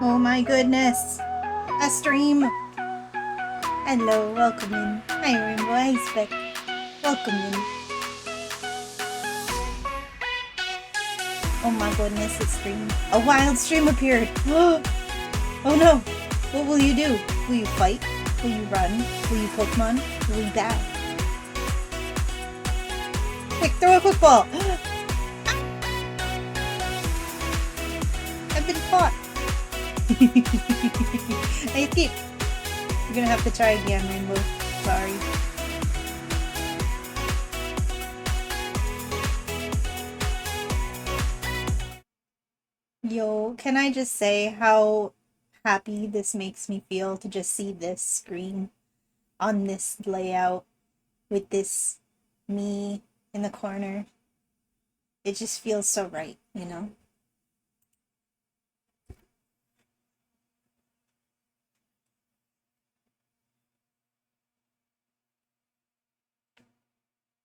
Oh my goodness! A stream! Hello, welcome in. Hi Rainbow, hi Spec. Welcome in. Oh my goodness, it's stream. A wild stream appeared! Oh no! What will you do? Will you fight? Will you run? Will you Pokemon? Will you die? Quick, throw a quick ball! I've been caught! I escaped! You're gonna have to try again, Rainbow. Sorry. Yo, can I just say how happy this makes me feel to just see this screen on this layout with this me in the corner? It just feels so right, you know?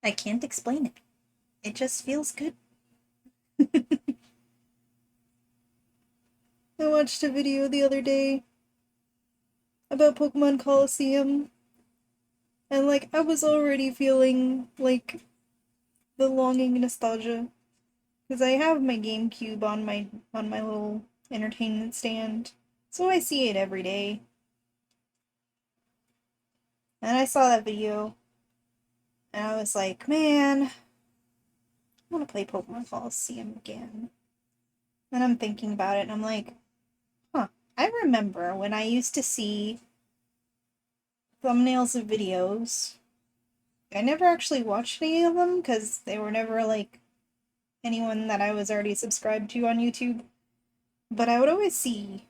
I can't explain it. It just feels good. I watched a video the other day about Pokemon Coliseum, and like I was already feeling like the longing nostalgia because I have my GameCube on my little entertainment stand, so I see it every day. And I saw that video, and I was like, man, I want to play Pokemon Coliseum again. And I'm thinking about it, and I'm like, huh, I remember when I used to see thumbnails of videos. I never actually watched any of them because they were never like anyone that I was already subscribed to on YouTube. But I would always see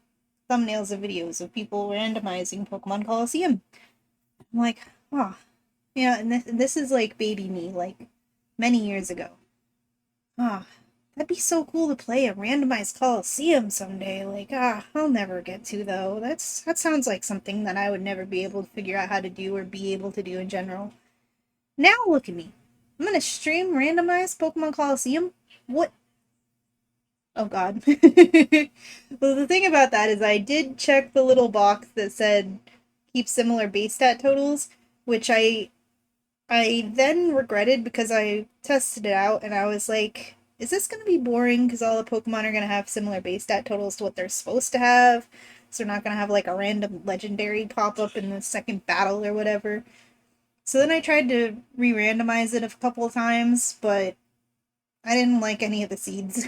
thumbnails of videos of people randomizing Pokemon Coliseum. I'm like, oh, yeah, and this is like baby me, like many years ago. Ah, that'd be so cool to play a randomized Coliseum someday. Like, I'll never get to though. That sounds like something that I would never be able to figure out how to do or be able to do in general. Now look at me. I'm gonna stream randomized Pokemon Coliseum. What? Oh god. Well, the thing about that is I did check the little box that said keep similar base stat totals, which I then regretted because I tested it out and I was like, is this going to be boring because all the Pokemon are going to have similar base stat totals to what they're supposed to have? So they're not going to have like a random legendary pop up in the second battle or whatever. So then I tried to re randomize it a couple of times, but I didn't like any of the seeds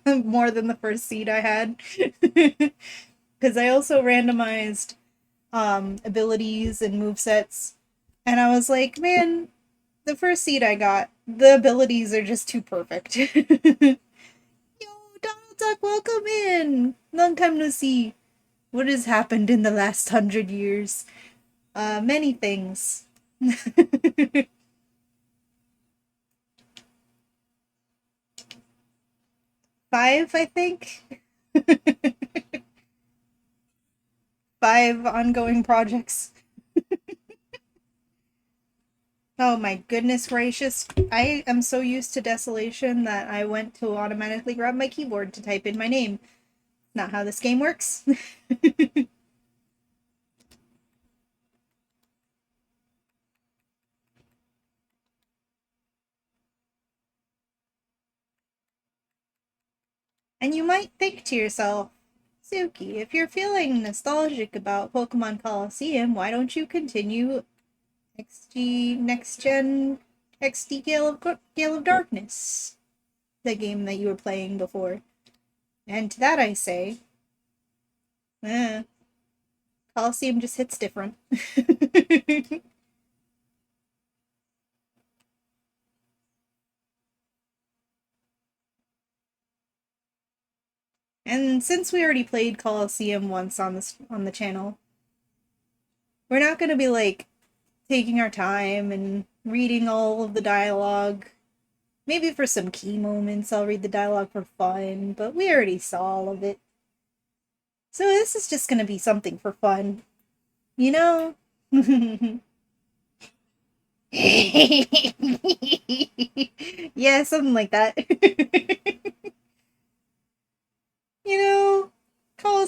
more than the first seed I had. Because I also randomized abilities and move sets, and I was like, man, the first seed I got, the abilities are just too perfect. Yo, Donald Duck, welcome in! Long time no see. What has happened in the last 100 years? Many things. Five, I think. Five ongoing projects. Oh my goodness gracious. I am so used to desolation that I went to automatically grab my keyboard to type in my name. Not how this game works. And you might think to yourself, Suki, if you're feeling nostalgic about Pokemon Coliseum, why don't you continue XG Next Gen XD Gale of Darkness, the game that you were playing before? And to that I say, eh, Coliseum just hits different. And since we already played Coliseum once on the channel, we're not gonna be like taking our time and reading all of the dialogue. Maybe for some key moments I'll read the dialogue for fun, but we already saw all of it. So this is just gonna be something for fun. You know? Yeah, something like that. You know,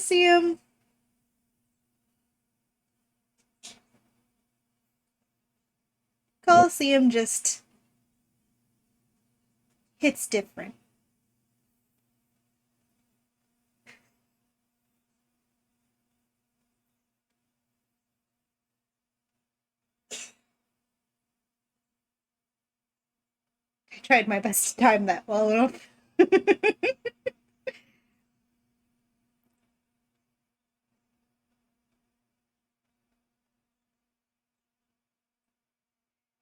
Coliseum. Coliseum just hits different. I tried my best to time that well enough.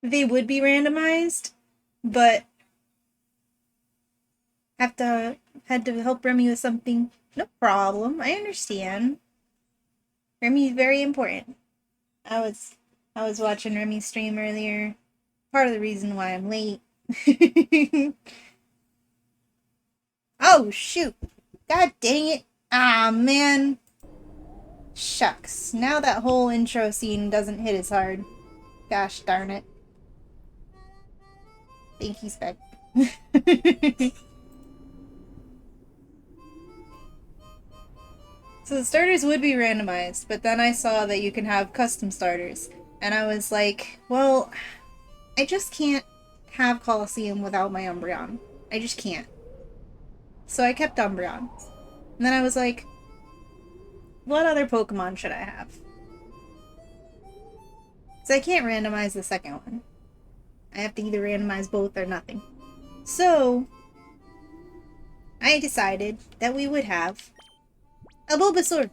They would be randomized, but have to had to help Remy with something. No problem. I understand. Remy's very important. I was I was watching Remy's stream earlier. Part of the reason why I'm late. Oh shoot. God dang it. Ah man. Shucks. Now that whole intro scene doesn't hit as hard. Gosh darn it. Thank you, Spec. So the starters would be randomized, but then I saw that you can have custom starters. And I was like, well, I just can't have Coliseum without my Umbreon. I just can't. So I kept Umbreon. And then I was like, what other Pokemon should I have? Because I can't randomize the second one. I have to either randomize both or nothing. So, I decided that we would have a Bulbasaur.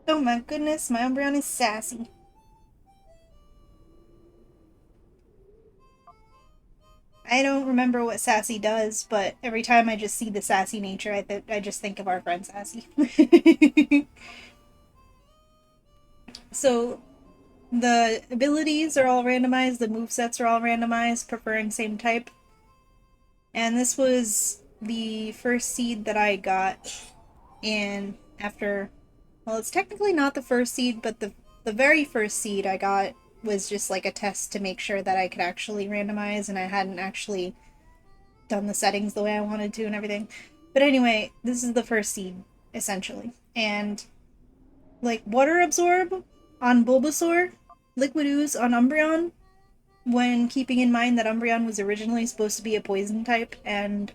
Oh my goodness, my Umbreon is sassy. I don't remember what Sassy does, but every time I just see the sassy nature, I just think of our friend Sassy. So, the abilities are all randomized, the movesets are all randomized, preferring same type. And this was the first seed that I got, and after, well, it's technically not the first seed, but the very first seed I got was just like a test to make sure that I could actually randomize and I hadn't actually done the settings the way I wanted to and everything. But anyway, this is the first seed, essentially. And, like, Water Absorb on Bulbasaur, Liquid Ooze on Umbreon, when keeping in mind that Umbreon was originally supposed to be a poison type and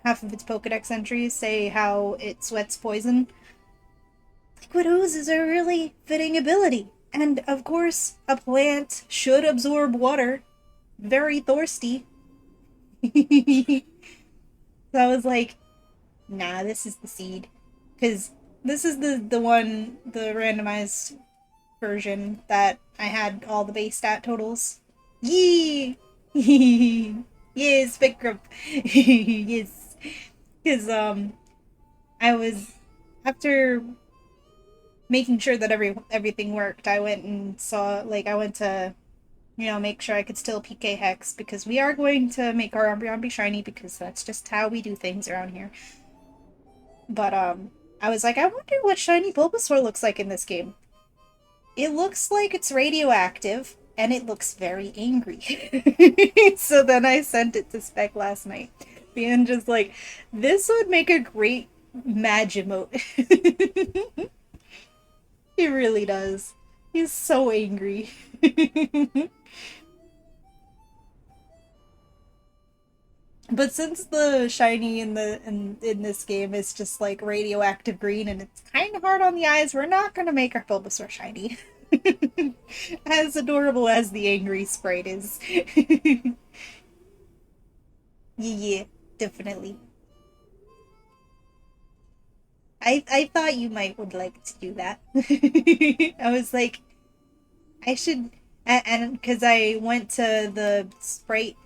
half of its Pokedex entries say how it sweats poison. Liquid Ooze is a really fitting ability. And of course, a plant should absorb water. Very thirsty. So I was like, nah, this is the seed. Because this is the one, the randomized version that I had all the base stat totals. Yee! Yes, Spectrum. Yes. Because, I was, after making sure that everything worked, I went and saw, like, I went to, make sure I could still PK Hex, because we are going to make our Umbreon be shiny, because that's just how we do things around here. But, I was like, I wonder what shiny Bulbasaur looks like in this game. It looks like it's radioactive, and it looks very angry. So then I sent it to Spec last night, being just like, this would make a great Magimote. He really does. He's so angry. But since the shiny in this game is just like radioactive green and it's kind of hard on the eyes, we're not gonna make our Bulbasaur shiny. As adorable as the angry sprite is. Yeah, definitely. I thought you might would like to do that. I was like, I should, and because I went to the Sprite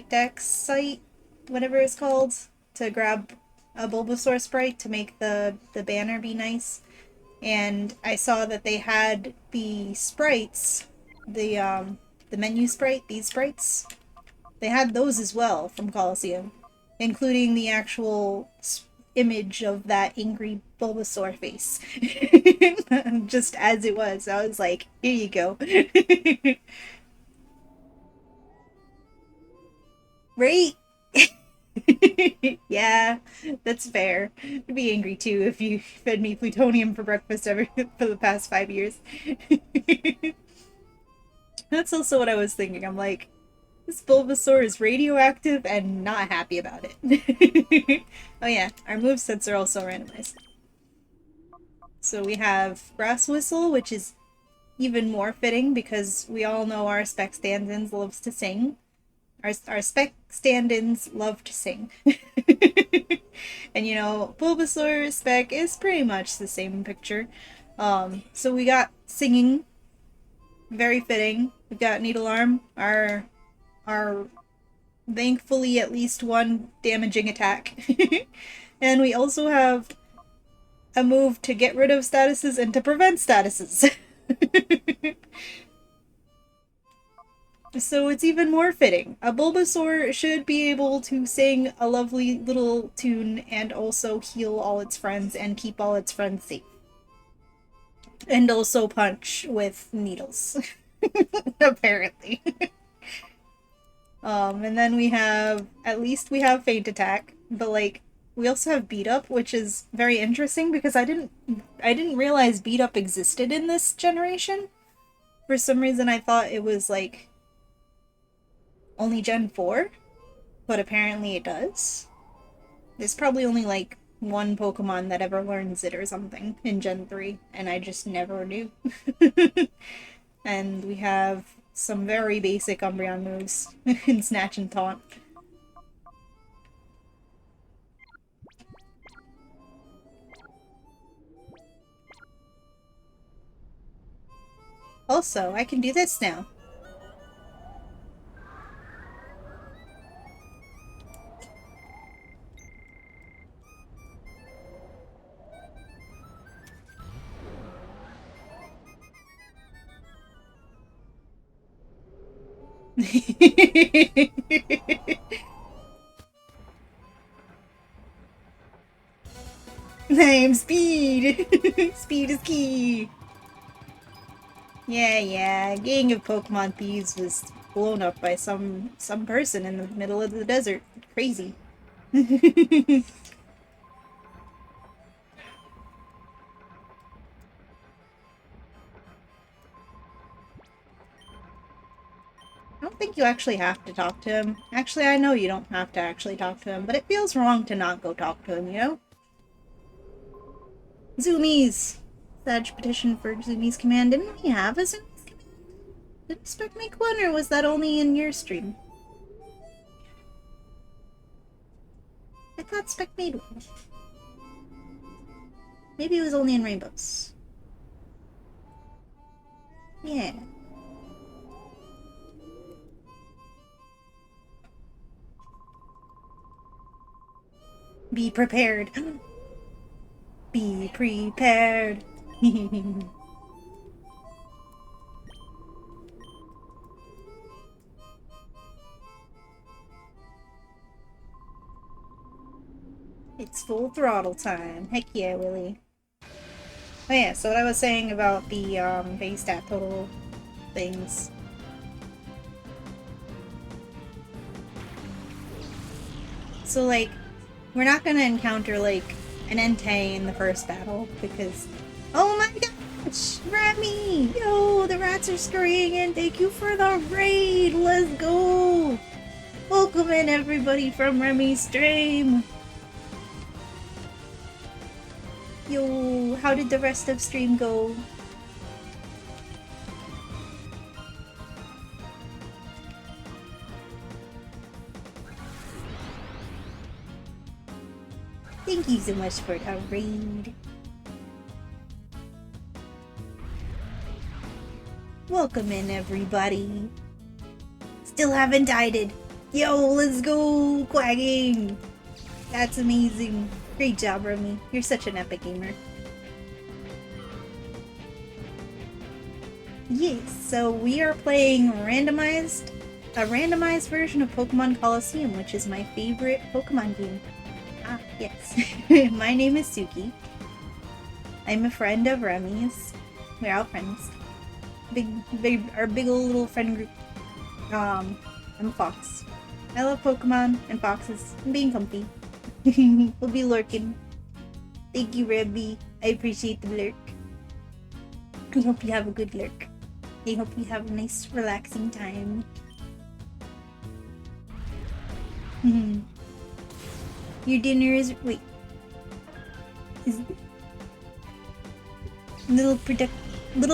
Dex site, whatever it's called, to grab a Bulbasaur sprite to make the banner be nice, and I saw that they had the sprites, the menu sprite, these sprites, they had those as well from Coliseum, including the actual image of that angry Bulbasaur face. Just as it was. I was like, here you go. Right? Yeah, that's fair. I'd be angry too if you fed me plutonium for breakfast for the past 5 years. That's also what I was thinking. I'm like, this Bulbasaur is radioactive and not happy about it. Oh yeah, our movesets are also randomized. So we have Brass Whistle, which is even more fitting because we all know our spec stand-ins loves to sing. Our spec stand-ins love to sing. And you know, Bulbasaur spec is pretty much the same picture. So we got singing, very fitting. We've got Needle Arm, our thankfully at least one damaging attack. And we also have a move to get rid of statuses and to prevent statuses. So it's even more fitting. A Bulbasaur should be able to sing a lovely little tune and also heal all its friends and keep all its friends safe. And also punch with needles. Apparently. And then at least we have Feint Attack, but like, we also have Beat Up, which is very interesting because I didn't realize Beat Up existed in this generation. For some reason I thought it was like only Gen 4, but apparently it does. There's probably only like one Pokemon that ever learns it or something in Gen 3, and I just never knew. And we have some very basic Umbreon moves in Snatch and Taunt. Also, I can do this now. I'm Speed! Speed is key! Yeah, a gang of Pokemon thieves was blown up by some person in the middle of the desert. Crazy. I don't think you actually have to talk to him. Actually, I know you don't have to actually talk to him, but it feels wrong to not go talk to him, you know? Zoomies! Sag petition for Zoomies command. Didn't we have a Zoomies command? Did Spec make one, or was that only in your stream? I thought Spec made one. Maybe it was only in Rainbows. Yeah. Be prepared. Be prepared. It's full throttle time. Heck yeah, Willy. Oh yeah, so what I was saying about the base stat total things. So like, we're not gonna encounter like an Entei in the first battle because, oh my gosh, Remy! Yo, the rats are scurrying in. Thank you for the raid. Let's go. Welcome in everybody from Remy's stream. Yo, how did the rest of stream go? Thank you so much for the raid. Welcome in, everybody. Still haven't died it. Yo, let's go, quagging. That's amazing. Great job, Remy. You're such an epic gamer. Yes, so we are playing a randomized version of Pokemon Colosseum, which is my favorite Pokemon game. Ah, yes. My name is Suki. I'm a friend of Remy's. We're all friends. Our big old little friend group. I'm a fox. I love Pokemon and foxes and being comfy. We'll be lurking. Thank you, Remy. I appreciate the lurk. I hope you have a good lurk. I hope you have a nice, relaxing time. Your dinner is... Wait. Is... Little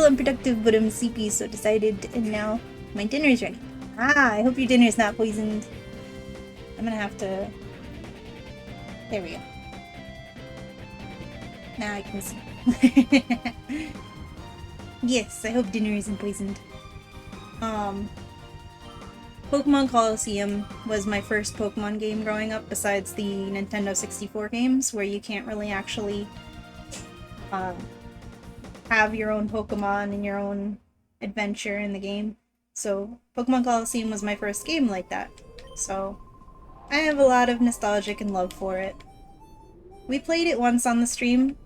unproductive, but I'm sleepy, so decided, and now my dinner is ready. Ah, I hope your dinner is not poisoned. I'm gonna have to... There we go. Now I can see. Yes, I hope dinner isn't poisoned. Pokemon Colosseum was my first Pokemon game growing up, besides the Nintendo 64 games, where you can't really actually have your own Pokemon and your own adventure in the game. So Pokemon Colosseum was my first game like that. So I have a lot of nostalgic and love for it. We played it once on the stream,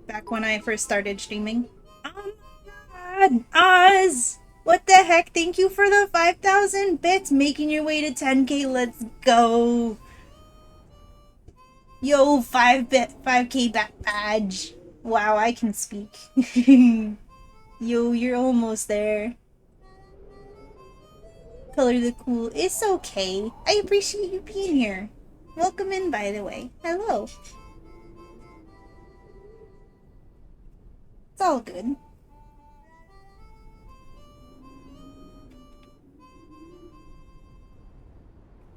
back when I first started streaming. Oh my god! Oz! What the heck? Thank you for the 5,000 bits, making your way to 10k. Let's go! Yo, 5k badge. Wow, I can speak. Yo, you're almost there. Color the cool. It's okay. I appreciate you being here. Welcome in, by the way. Hello. It's all good.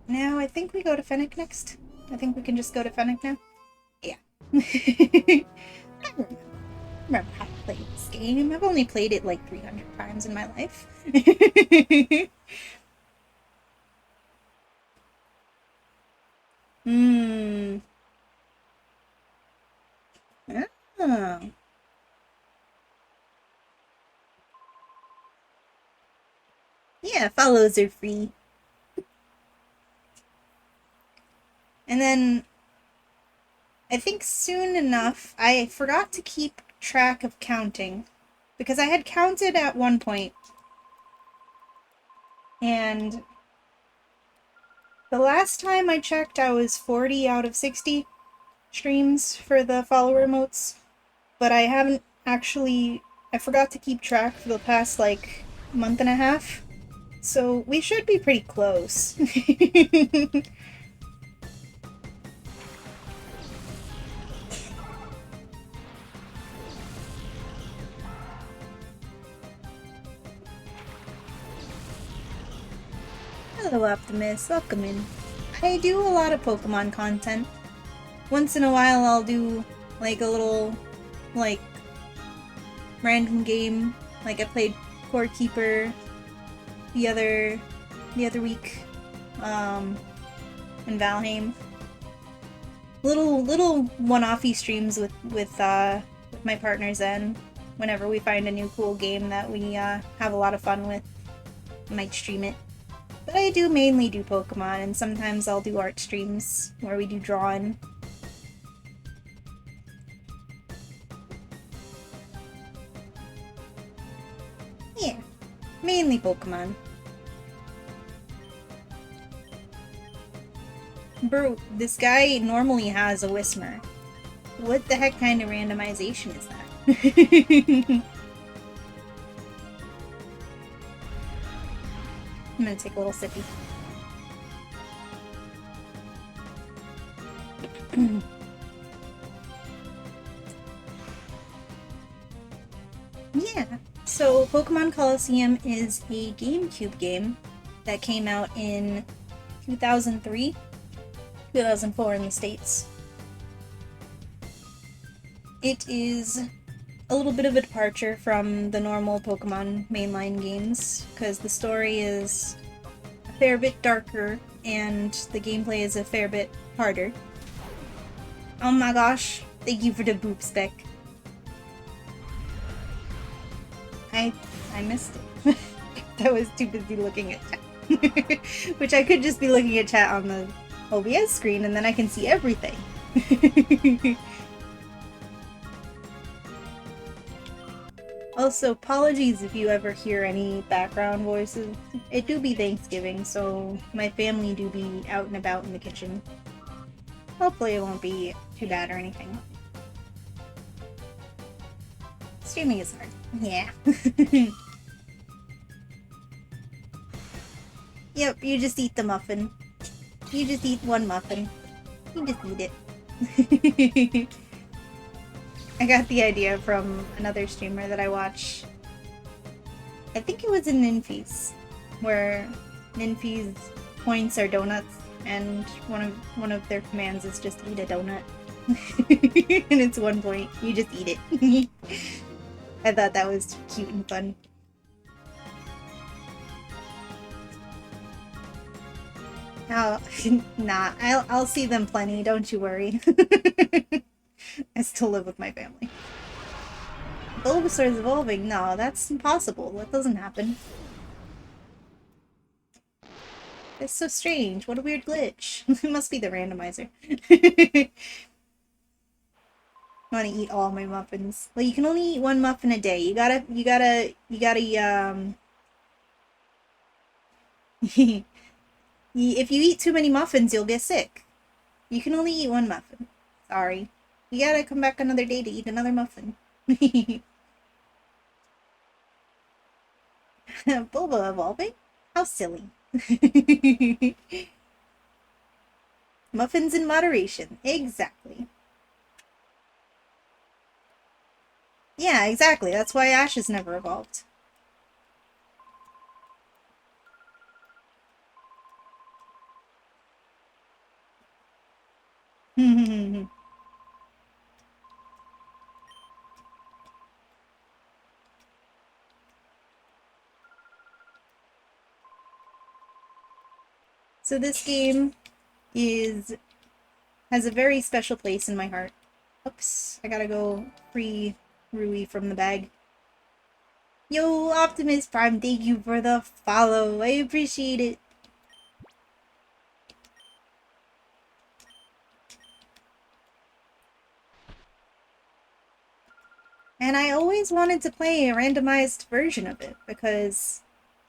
Now, I think we go to Fennec next. I think we can just go to Fennec now. Yeah. I remember how to play this game. I've only played it like 300 times in my life. Oh. Yeah, follows are free. And then, I think soon enough, I forgot to keep track of counting. Because I had counted at one point. And the last time I checked, I was 40 out of 60 streams for the follower emotes. But I haven't actually... I forgot to keep track for the past, like, month and a half. So we should be pretty close. Hello, Optimus. Welcome in. I do a lot of Pokemon content. Once in a while, I'll do, like, a little, like, random game. Like, I played Core Keeper the other week, in Valheim. Little one-offy streams with my partner Zen. Whenever we find a new cool game that we have a lot of fun with, I might stream it. But I do mainly do Pokemon, and sometimes I'll do art streams where we do drawing. Yeah, mainly Pokemon. Bro, this guy normally has a Whismur. What the heck kind of randomization is that? I'm gonna take a little sippy. Yeah, so Pokemon Colosseum is a GameCube game that came out in 2003, 2004 in the States. It is a little bit of a departure from the normal Pokemon mainline games, because the story is a fair bit darker and the gameplay is a fair bit harder. Oh my gosh, thank you for the boop spec. I missed it. I was too busy looking at chat. Which I could just be looking at chat on the OBS screen and then I can see everything. Also, apologies if you ever hear any background voices. It do be Thanksgiving, so my family do be out and about in the kitchen. Hopefully it won't be too bad or anything. Streaming is hard. Yeah. Yep, you just eat the muffin. You just eat one muffin. You just eat it. I got the idea from another streamer that I watch. I think it was in Ninfi's, where Ninfi's points are donuts, and one of their commands is just eat a donut. And it's 1 point. You just eat it. I thought that was cute and fun. Oh, nah, I'll see them plenty, don't you worry. I still live with my family. Bulbasaur's evolving? No, that's impossible. That doesn't happen. It's so strange. What a weird glitch. It must be the randomizer. I want to eat all my muffins. Well, you can only eat 1 muffin a day. If you eat too many muffins, you'll get sick. You can only eat 1 muffin. Sorry. You gotta come back another day to eat another muffin. Bulba evolving? How silly. Muffins in moderation. Exactly. Yeah, exactly. That's why Ash has never evolved. So this game has a very special place in my heart. Oops, I gotta go free Rui from the bag. Yo, Optimus Prime, thank you for the follow. I appreciate it. And I always wanted to play a randomized version of it because,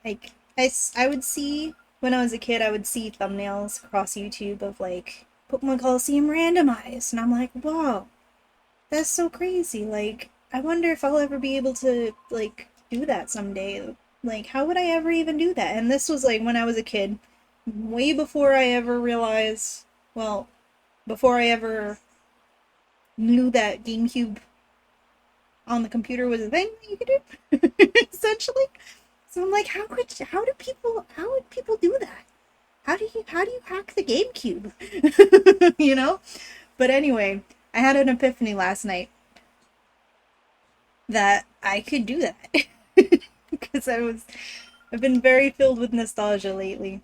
like, I would see, when I was a kid, I would see thumbnails across YouTube of, like, Pokemon Coliseum randomized. And I'm like, whoa, that's so crazy. Like, I wonder if I'll ever be able to, like, do that someday. Like, how would I ever even do that? And this was, like, when I was a kid, way before I ever realized, well, before I ever knew that GameCube on the computer was a thing that you could do, essentially. So I'm like, how would people do that? How do you hack the GameCube? You know? But anyway, I had an epiphany last night that I could do that. Because I've been very filled with nostalgia lately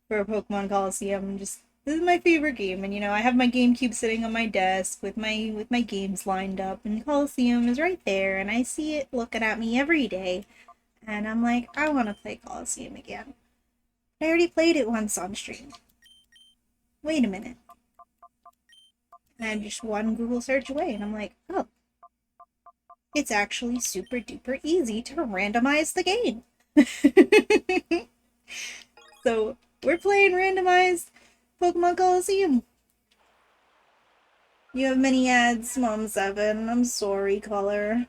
for Pokemon Coliseum. Just this is my favorite game, and I have my GameCube sitting on my desk with my games lined up, and Coliseum is right there, and I see it looking at me every day, and I'm like, I want to play Coliseum again. I already played it once on stream. Wait a minute. And I just one Google search away, and I'm like, oh, it's actually super duper easy to randomize the game. So we're playing randomized Pokemon Coliseum. You have many ads, Mom 7. I'm sorry, caller.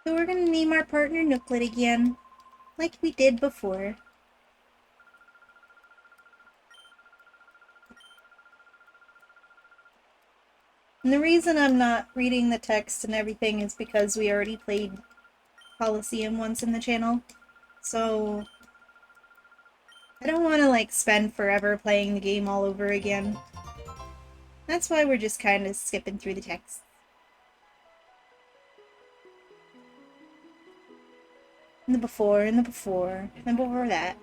So we're gonna name our partner Nooklet again, like we did before. And the reason I'm not reading the text and everything is because we already played Coliseum once in the channel. So I don't want to like spend forever playing the game all over again. That's why we're just kind of skipping through the text. And the before, and the before, and before that.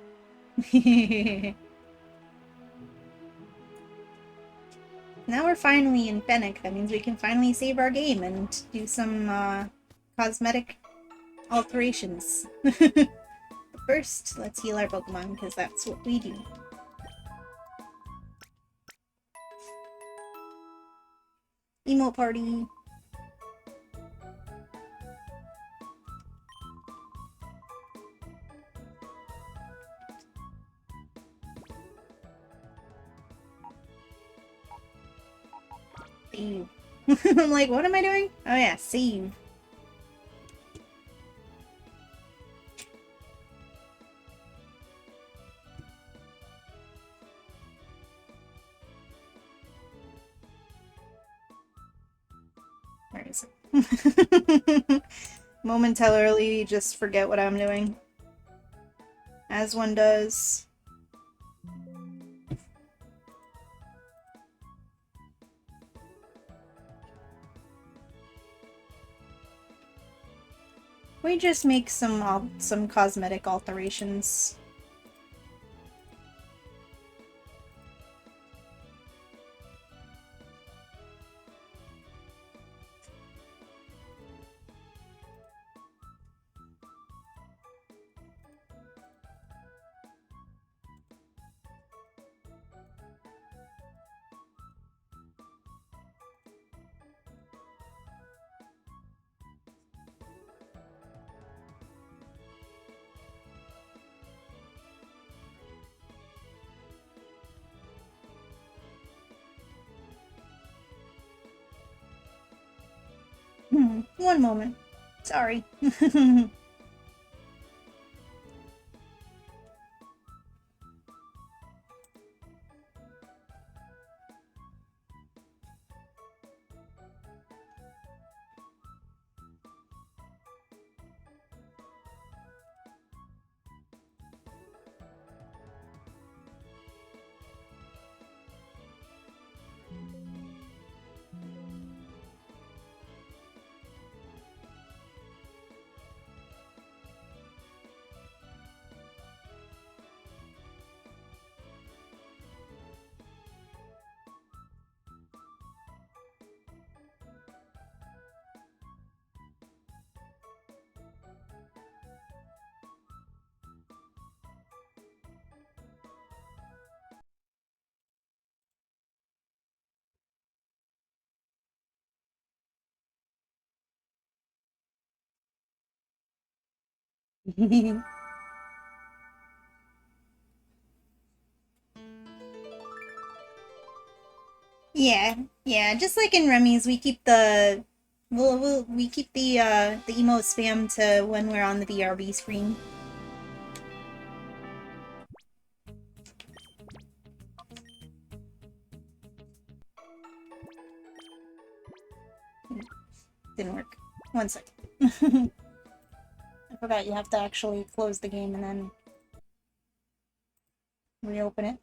Now we're finally in Fennec. That means we can finally save our game and do some cosmetic alterations. But first, let's heal our Pokemon, because that's what we do. Emote party! Save. I'm like, what am I doing? Oh yeah, save. Where is it? Momentarily just forget what I'm doing. As one does. We just make some cosmetic alterations. One moment. Sorry. Yeah, just like in Remy's, we keep the we keep the emote spam to when we're on the BRB screen. Didn't work. One sec. I forgot you have to actually close the game and then reopen it.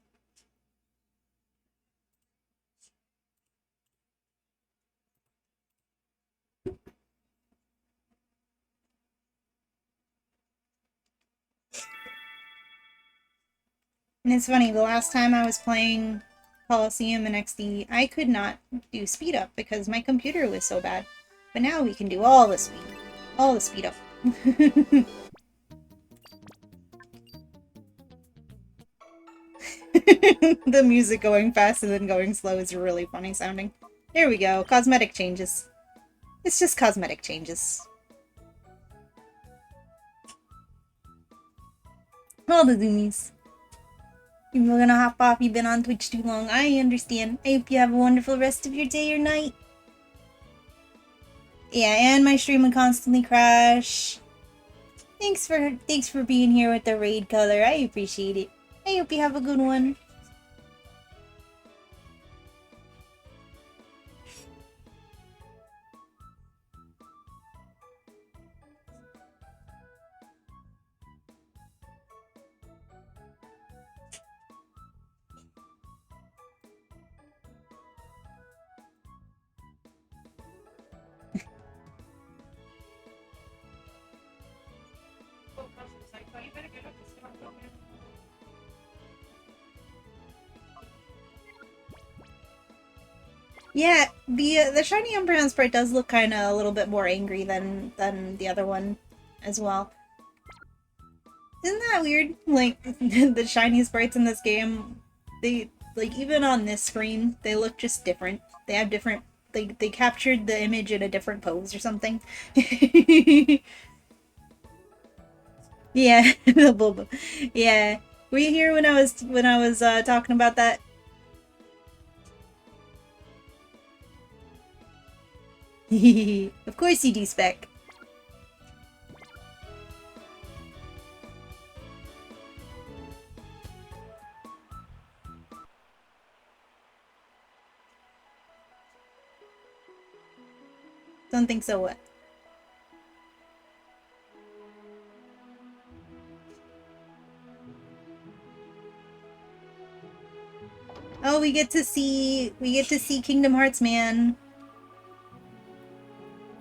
And it's funny, the last time I was playing Coliseum and XD, I could not do speed up because my computer was so bad. But now we can do all the speed. All the speed up. The music going fast and then going slow is really funny sounding. There we go, cosmetic changes. It's just cosmetic changes. All the zoomies. You're gonna hop off, you've been on Twitch too long. I understand. I hope you have a wonderful rest of your day or night. Yeah, and my stream would constantly crash. Thanks for being here with the raid color. I appreciate it. I hope you have a good one. Yeah, the shiny Umbreon sprite does look kind of a little bit more angry than the other one as well. Isn't that weird? Like the shiny sprites in this game, they like even on this screen, they look just different. They have different they captured the image in a different pose or something. Yeah, the Bulba. Yeah. Were you here when I was talking about that? Of course you do, Spec. Don't think so. What? Oh, we get to see Kingdom Hearts, man.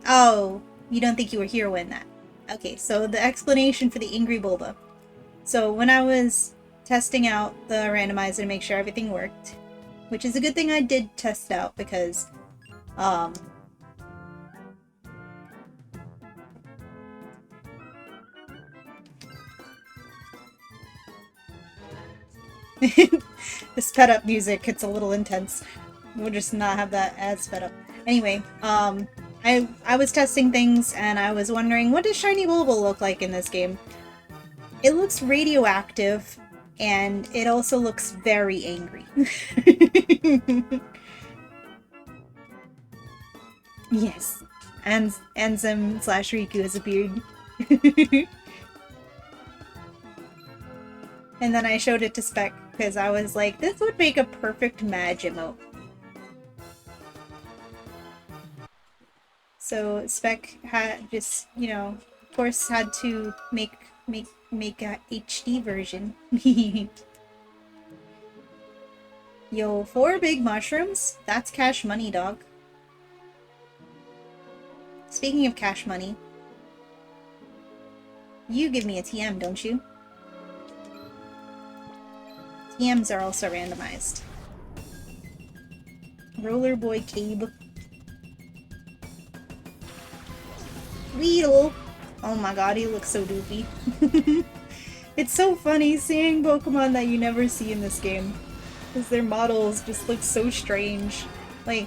Oh, you don't think you were here when that? Okay, so the explanation for the angry Bulba. So when I was testing out the randomizer to make sure everything worked, which is a good thing I did test out because um the sped up music, it's a little intense. We'll just not have that as sped up. Anyway, I was testing things and I was wondering, what does Shiny Bulba look like in this game? It looks radioactive and it also looks very angry. Yes. And Ansem slash Riku has appeared. And then I showed it to Spec because I was like, this would make a perfect Mage emote. So Spec had just, you know, of course had to make a HD version. Yo, 4 big mushrooms? That's cash money, dog. Speaking of cash money, you give me a TM, don't you? TMs are also randomized. Roller Boy Cabe. Weedle! Oh my god, he looks so doofy. It's so funny seeing Pokemon that you never see in this game. Because their models just look so strange. Like,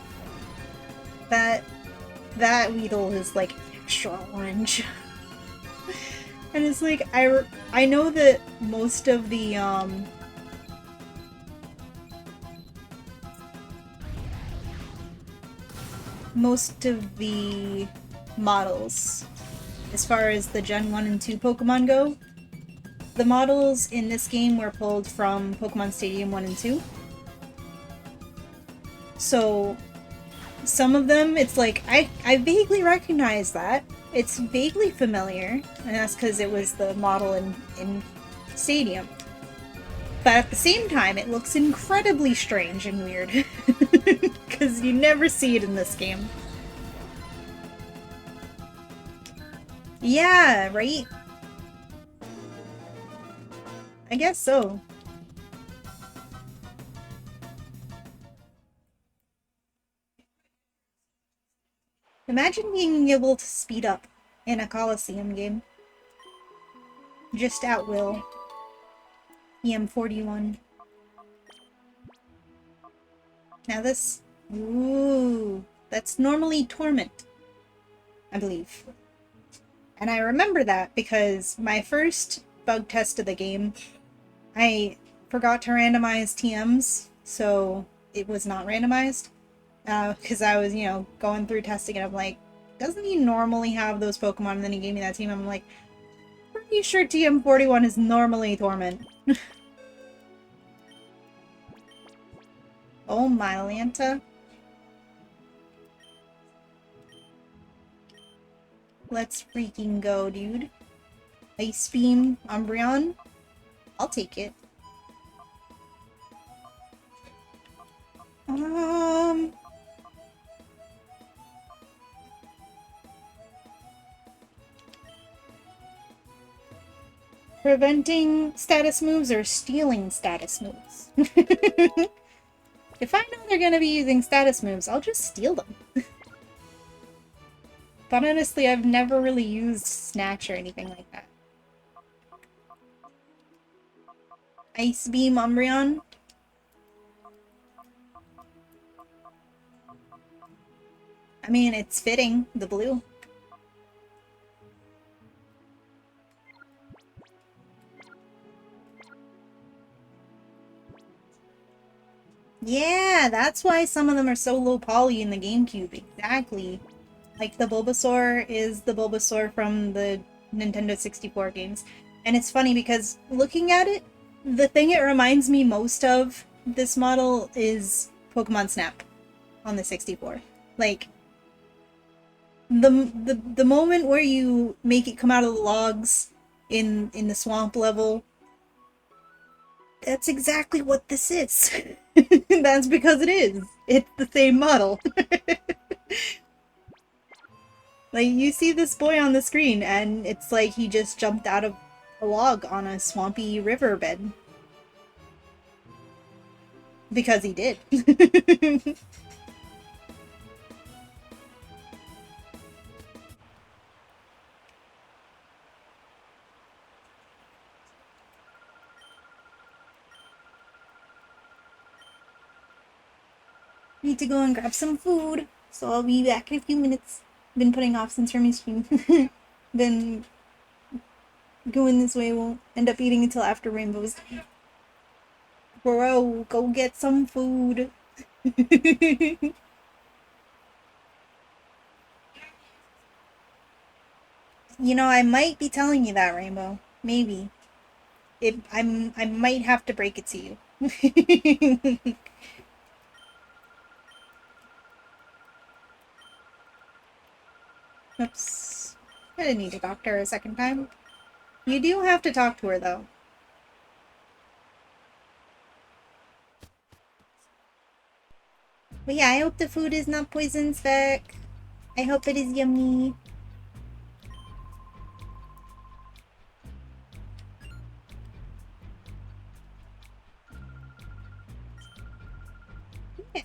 that Weedle is like extra orange. And it's like, I know that most of the, models, as far as the Gen 1 and 2 Pokemon go, the models in this game were pulled from Pokemon Stadium 1 and 2. So, some of them, it's like, I vaguely recognize that. It's vaguely familiar, and that's because it was the model in Stadium. But at the same time, it looks incredibly strange and weird. Because you never see it in this game. Yeah, right? I guess so. Imagine being able to speed up in a Coliseum game. Just at will. EM41. Now this... Ooh. That's normally Torment, I believe. And I remember that because my first bug test of the game, I forgot to randomize TMs, so it was not randomized. Because I was, you know, going through testing and I'm like, doesn't he normally have those Pokemon? And then he gave me that team. I'm like, pretty sure TM41 is normally Torment. Oh my Lanta. Let's freaking go, dude. Ice Beam, Umbreon. I'll take it. Preventing status moves or stealing status moves? If I know they're gonna be using status moves, I'll just steal them. But honestly, I've never really used Snatch or anything like that. Ice Beam Umbreon? I mean, it's fitting, the blue. Yeah, that's why some of them are so low poly in the GameCube. Exactly. Like, the Bulbasaur is the Bulbasaur from the Nintendo 64 games. And it's funny because looking at it, the thing it reminds me most of this model is Pokemon Snap on the 64. Like, the moment where you make it come out of the logs in the swamp level, that's exactly what this is. That's because it is. It's the same model. Like, you see this boy on the screen, and it's like he just jumped out of a log on a swampy riverbed. Because he did. Need to go and grab some food, so I'll be back in a few minutes. Been putting off since Hermes stream. Been going this way, won't end up eating until after Rainbows. Bro, go get some food. You know, I might be telling you that, Rainbow. Maybe. I might have to break it to you. Oops. I didn't need to talk to her a second time. You do have to talk to her, though. But yeah, I hope the food is not poison, Spec. I hope it is yummy. Yeah.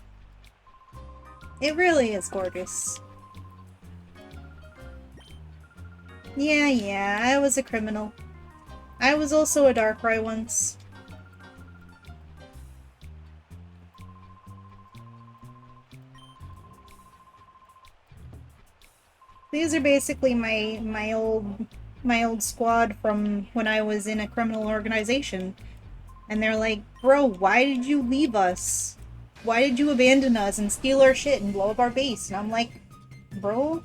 It really is gorgeous. Yeah, I was a criminal. I was also a Darkrai once. These are basically my old squad from when I was in a criminal organization. And they're like, bro, why did you leave us? Why did you abandon us and steal our shit and blow up our base? And I'm like, bro,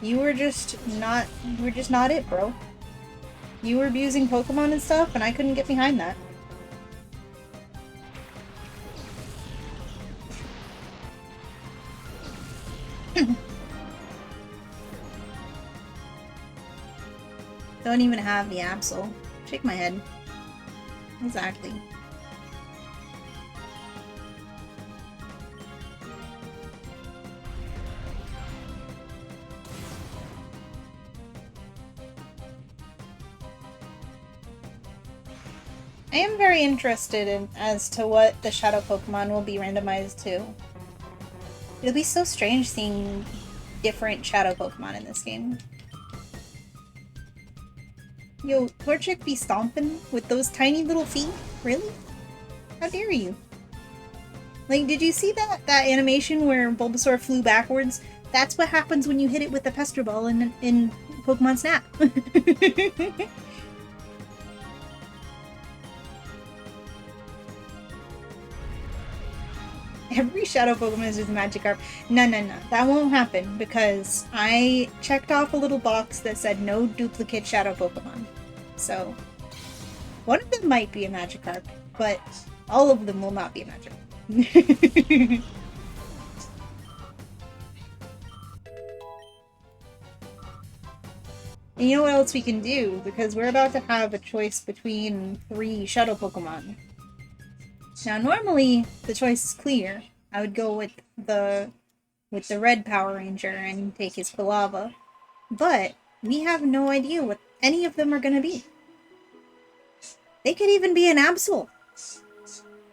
you were just not it, bro. You were abusing Pokemon and stuff, and I couldn't get behind that. Don't even have the Absol. Shake my head. Exactly. I am very interested in as to what the Shadow Pokemon will be randomized to. It'll be so strange seeing different Shadow Pokemon in this game. Yo, Torchic be stomping with those tiny little feet? Really? How dare you? Like, did you see that animation where Bulbasaur flew backwards? That's what happens when you hit it with a Pester Ball in Pokemon Snap. Every Shadow Pokemon is just Magikarp. No. That won't happen because I checked off a little box that said no duplicate Shadow Pokemon. So, one of them might be a Magikarp, but all of them will not be a Magikarp. And you know what else we can do? Because we're about to have a choice between 3 Shadow Pokemon. Now, normally, the choice is clear. I would go with the red Power Ranger and take his Pilava. But we have no idea what any of them are going to be. They could even be an Absol.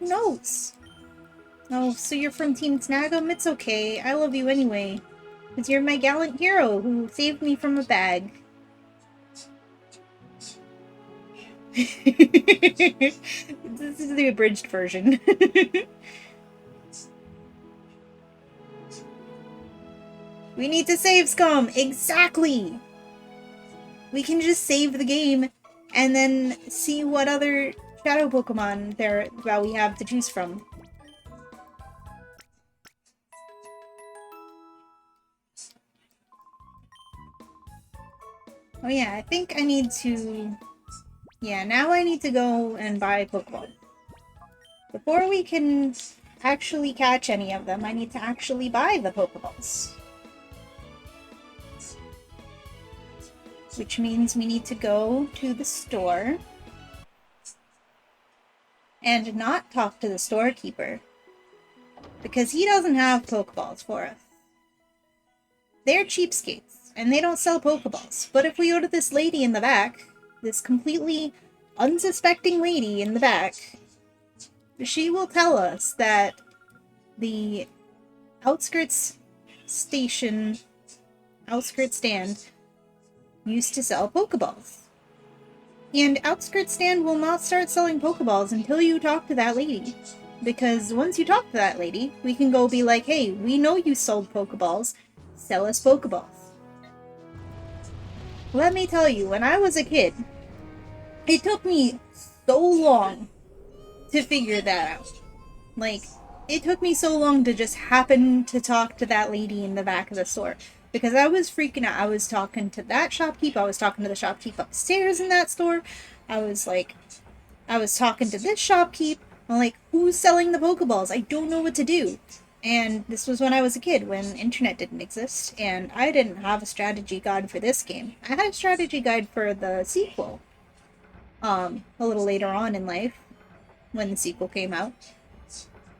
Who knows? Oh, so you're from Team Snag'em? It's okay. I love you anyway. Because you're my gallant hero who saved me from a bag. This is the abridged version. We need to save Scum! Exactly! We can just save the game and then see what other shadow Pokemon that we have to choose from. Oh yeah, I think I need to... Yeah, now I need to go and buy Pokeball. Before we can actually catch any of them, I need to actually buy the Pokeballs. Which means we need to go to the store and not talk to the storekeeper. Because he doesn't have Pokeballs for us. They're cheapskates, and they don't sell Pokeballs. But if we go to this lady in the back, this completely unsuspecting lady in the back, she will tell us that the outskirts stand used to sell Pokeballs. And Outskirts stand will not start selling Pokeballs until you talk to that lady. Because once you talk to that lady, we can go be like, hey, we know you sold Pokeballs. Sell us Pokeballs. Let me tell you, when I was a kid, it took me so long to figure that out. Like, it took me so long to just happen to talk to that lady in the back of the store. Because I was freaking out. I was talking to that shopkeep. I was talking to the shopkeep upstairs in that store. I was talking to this shopkeep. I'm like, who's selling the Pokeballs? I don't know what to do. And this was when I was a kid, when internet didn't exist. And I didn't have a strategy guide for this game. I had a strategy guide for the sequel. A little later on in life, when the sequel came out.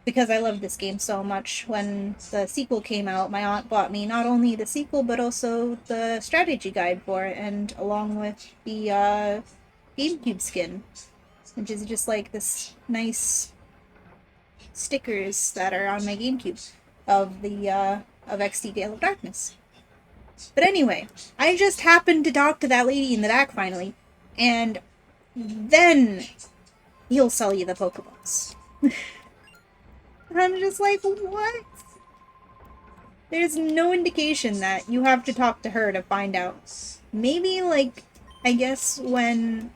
Because I loved this game so much, when the sequel came out, my aunt bought me not only the sequel, but also the strategy guide for it, and along with the GameCube skin, which is just like this nice stickers that are on my GameCube of the of XD Gale of Darkness. But anyway, I just happened to talk to that lady in the back finally, and then he'll sell you the Pokeballs. I'm just like, what? There's no indication that you have to talk to her to find out. Maybe, like, I guess when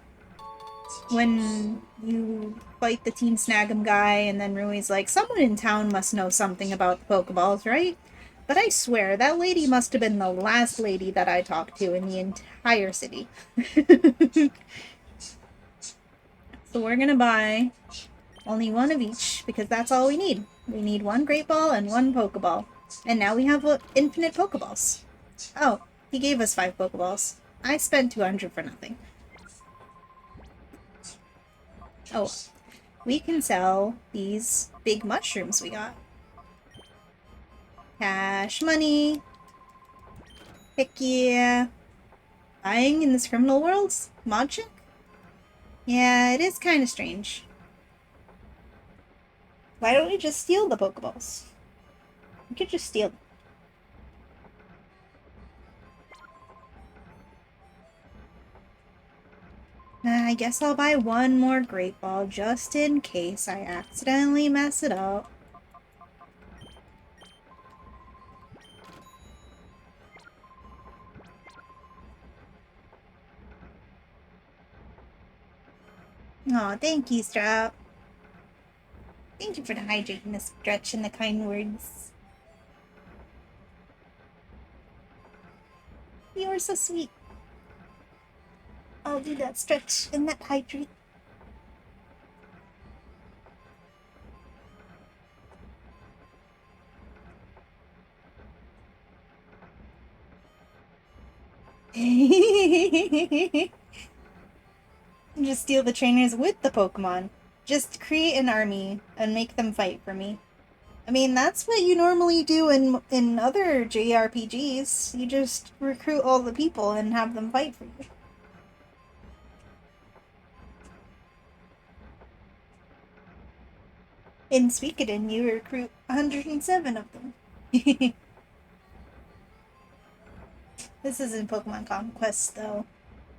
you fight the Team Snag'em guy and then Rui's like, someone in town must know something about the Pokeballs, right? But I swear, that lady must have been the last lady that I talked to in the entire city. So we're gonna buy only one of each, because that's all we need. We need one Great Ball and one Pokeball. And now we have infinite Pokeballs. Oh, he gave us 5 Pokeballs. I spent 200 for nothing. Oh, we can sell these big mushrooms we got. Cash money. Heck yeah. Buying in this criminal world? Mod check? Yeah, it is kind of strange. Why don't we just steal the Pokeballs? We could just steal them. I guess I'll buy one more Great Ball just in case I accidentally mess it up. Aw, thank you, Strap. Thank you for the hydrating, the stretch, and the kind words. You are so sweet. I'll do that stretch and that hydrate. Just steal the trainers with the Pokemon. Just create an army and make them fight for me. I mean, that's what you normally do in other JRPGs. You just recruit all the people and have them fight for you. In Suikoden, you recruit 107 of them. This isn't Pokemon Conquest, though.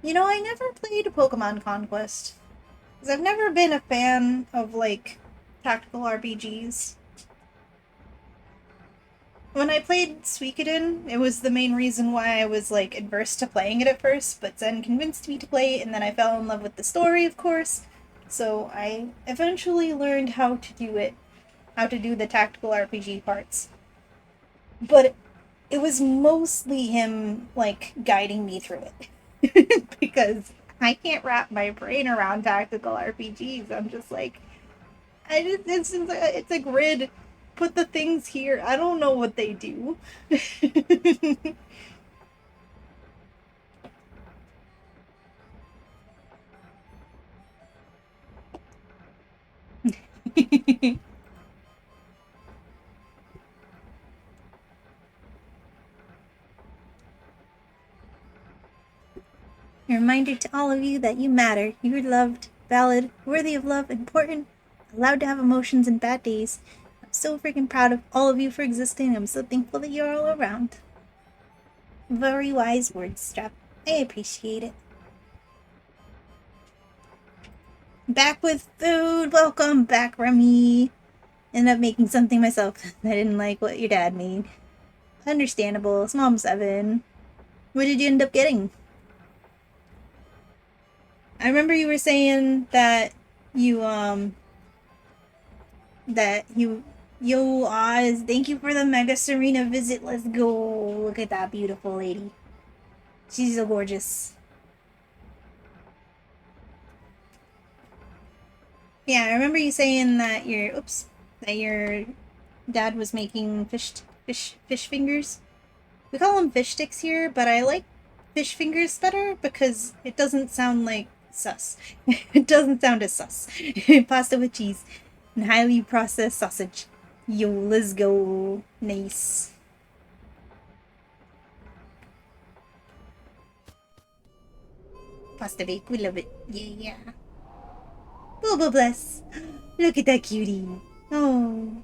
You know, I never played Pokemon Conquest. Because I've never been a fan of, like, tactical RPGs. When I played Suikoden, it was the main reason why I was, like, adverse to playing it at first, but Zen convinced me to play it, and then I fell in love with the story, of course. So I eventually learned how to do it, how to do the tactical RPG parts. But it was mostly him, like, guiding me through it. Because I can't wrap my brain around tactical RPGs. I'm just like, it's a grid. Put the things here. I don't know what they do. A reminder to all of you that you matter. You're loved, valid, worthy of love, important, allowed to have emotions and bad days. I'm so freaking proud of all of you for existing. I'm so thankful that you're all around. Very wise words, Strap. I appreciate it. Back with food. Welcome back, Remy. Ended up making something myself. I didn't like what your dad made. Understandable. It's Mom 7. What did you end up getting? I remember you were saying that you, yo, Oz, thank you for the Mega Serena visit. Let's go. Look at that beautiful lady. She's so gorgeous. Yeah, I remember you saying that your dad was making fish fingers. We call them fish sticks here, but I like fish fingers better because it doesn't sound like sus. It doesn't sound as sus. Pasta with cheese and highly processed sausage. Yo, let's go. Nice. Pasta bake, we love it. Yeah. Boba bless. Look at that cutie. Oh,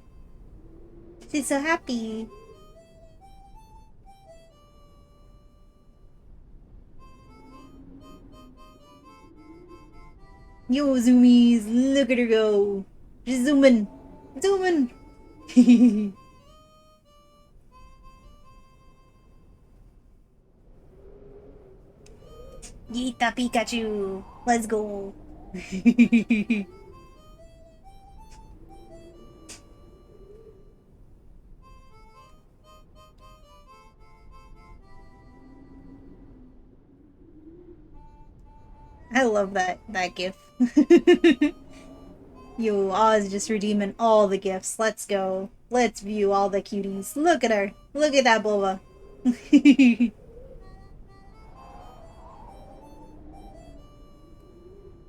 she's so happy. Yo, zoomies, look at her go. She's zooming. Zooming. Yeeta Pikachu. Let's go. I love that gif. Yo, Oz just redeeming all the gifts. Let's go. Let's view all the cuties. Look at her. Look at that boba.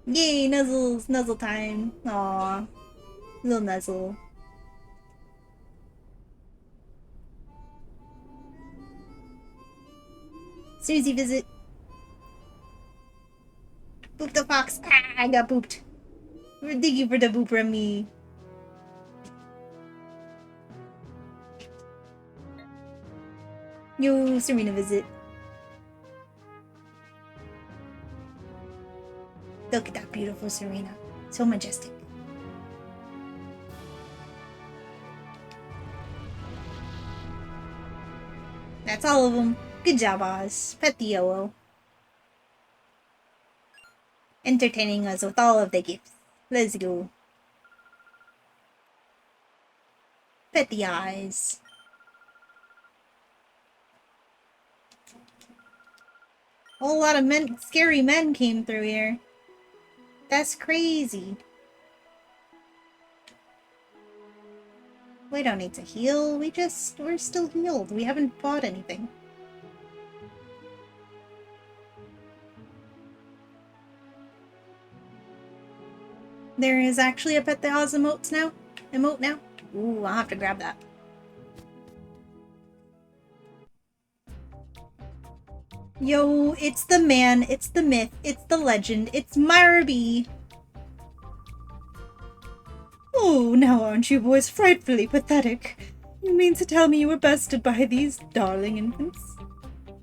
Yay, nuzzles. Nuzzle time. Aw. Little nuzzle. Susie visit. Boop the fox. Ah, I got booped. Thank you for the boop from me. Yo, Serena visit. Look at that beautiful Serena. So majestic. That's all of them. Good job, Oz. Pet the Yellow. Entertaining us with all of the gifts. Let's go. Pet the eyes. A whole lot of scary men came through here. That's crazy. We don't need to heal. We're still healed. We haven't fought anything. There is actually a Pet the Oz emote now. Ooh, I'll have to grab that. Yo, it's the man, it's the myth, it's the legend, it's Myra B. Oh, now aren't you boys frightfully pathetic? You mean to tell me you were bested by these darling infants?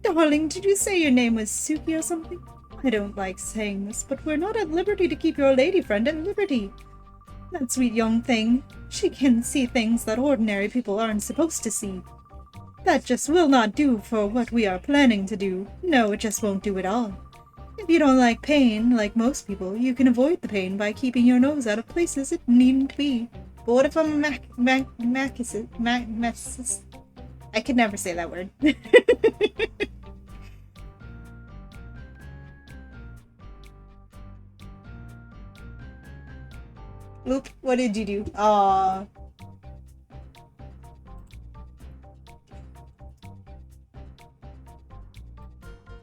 Darling, did you say your name was Suki or something? I don't like saying this, but we're not at liberty to keep your lady friend at liberty. That sweet young thing, she can see things that ordinary people aren't supposed to see. That just will not do for what we are planning to do. No, it just won't do at all. If you don't like pain, like most people, you can avoid the pain by keeping your nose out of places it needn't be. But what if I'm I could never say that word. Oop, what did you do? Aww.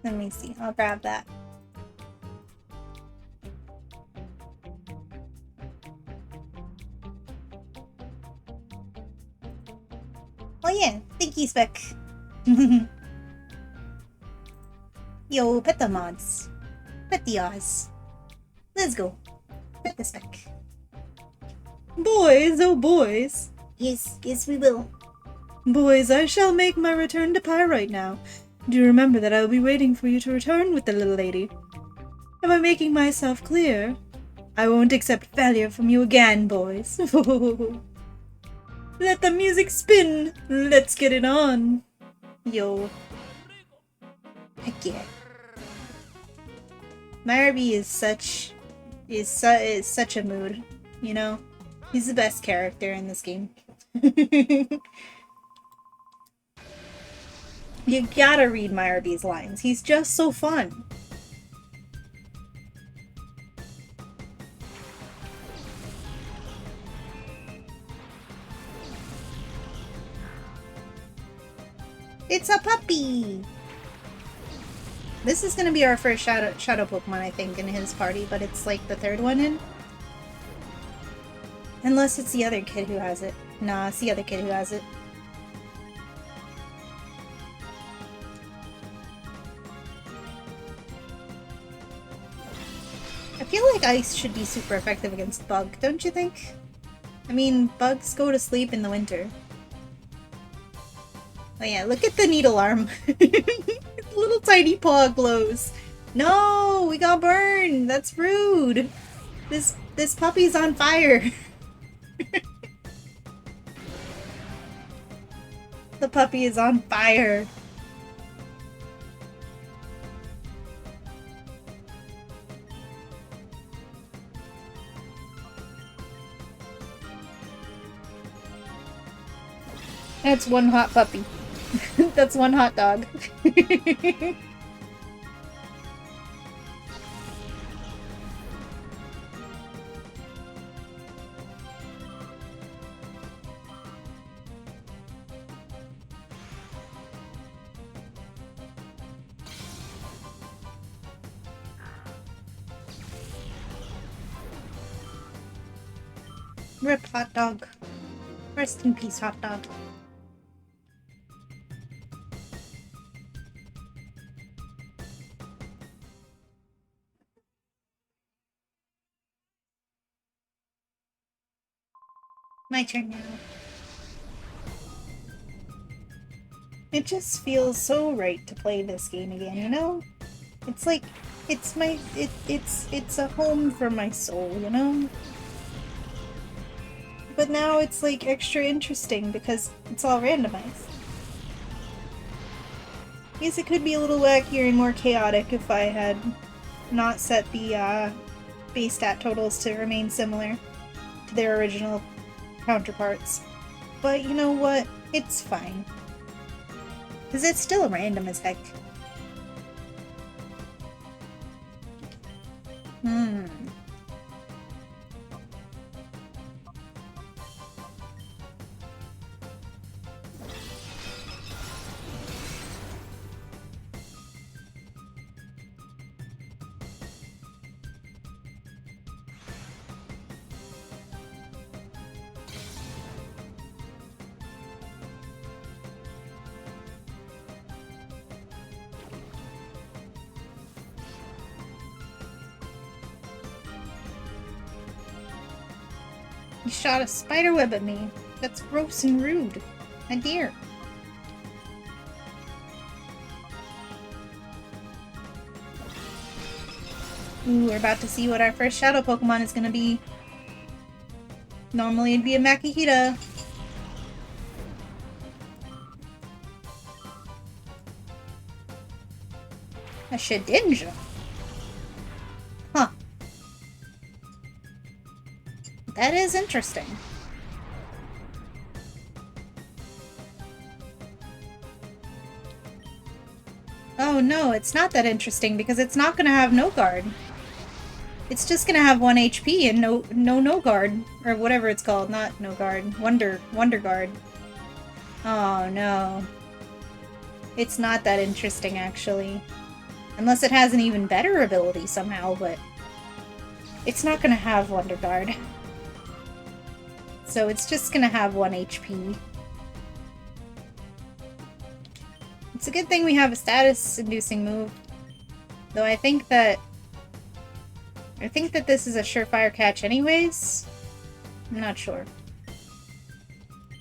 Let me see. I'll grab that. Oh yeah, thank you, Spec. Yo, pet the mods. Pet the Oz. Let's go. Pet the Spec. Boys, oh boys. Yes, we will. Boys, I shall make my return to Pyrite now. Do remember that I will be waiting for you to return with the little lady. Am I making myself clear? I won't accept failure from you again, boys. Let the music spin! Let's get it on! Yo. Heck yeah. Marby is such a mood, you know? He's the best character in this game. You gotta read Marby's lines. He's just so fun. It's a puppy! This is gonna be our first shadow Pokemon, I think, in his party, but it's like the third one in. Unless it's the other kid who has it. Nah, it's the other kid who has it. I feel like ice should be super effective against bug, don't you think? I mean, bugs go to sleep in the winter. Oh yeah, look at the needle arm. Little tiny paw glows. No, we got burned. That's rude. This puppy's on fire. The puppy is on fire. That's one hot puppy. That's one hot dog. Rip, hot dog. Rest in peace, hot dog. My turn now. It just feels so right to play this game again, you know? It's like, it's a home for my soul, you know? But now it's like extra interesting because it's all randomized. I guess it could be a little wackier and more chaotic if I had not set the base stat totals to remain similar to their original counterparts. But you know what? It's fine. Because it's still random as heck. He shot a spider web at me. That's gross and rude. My dear. Ooh, we're about to see what our first shadow Pokemon is gonna be. Normally it'd be a Makihita. A Shedinja. Huh. That is interesting. Oh no, it's not that interesting because it's not gonna have no guard. It's just gonna have 1 HP and no guard. Or whatever it's called, not no guard. Wonder guard. Oh no. It's not that interesting actually. Unless it has an even better ability somehow, but it's not gonna have Wonder Guard. So it's just gonna have 1 HP. It's a good thing we have a status-inducing move. Though I think that this is a surefire catch anyways. I'm not sure.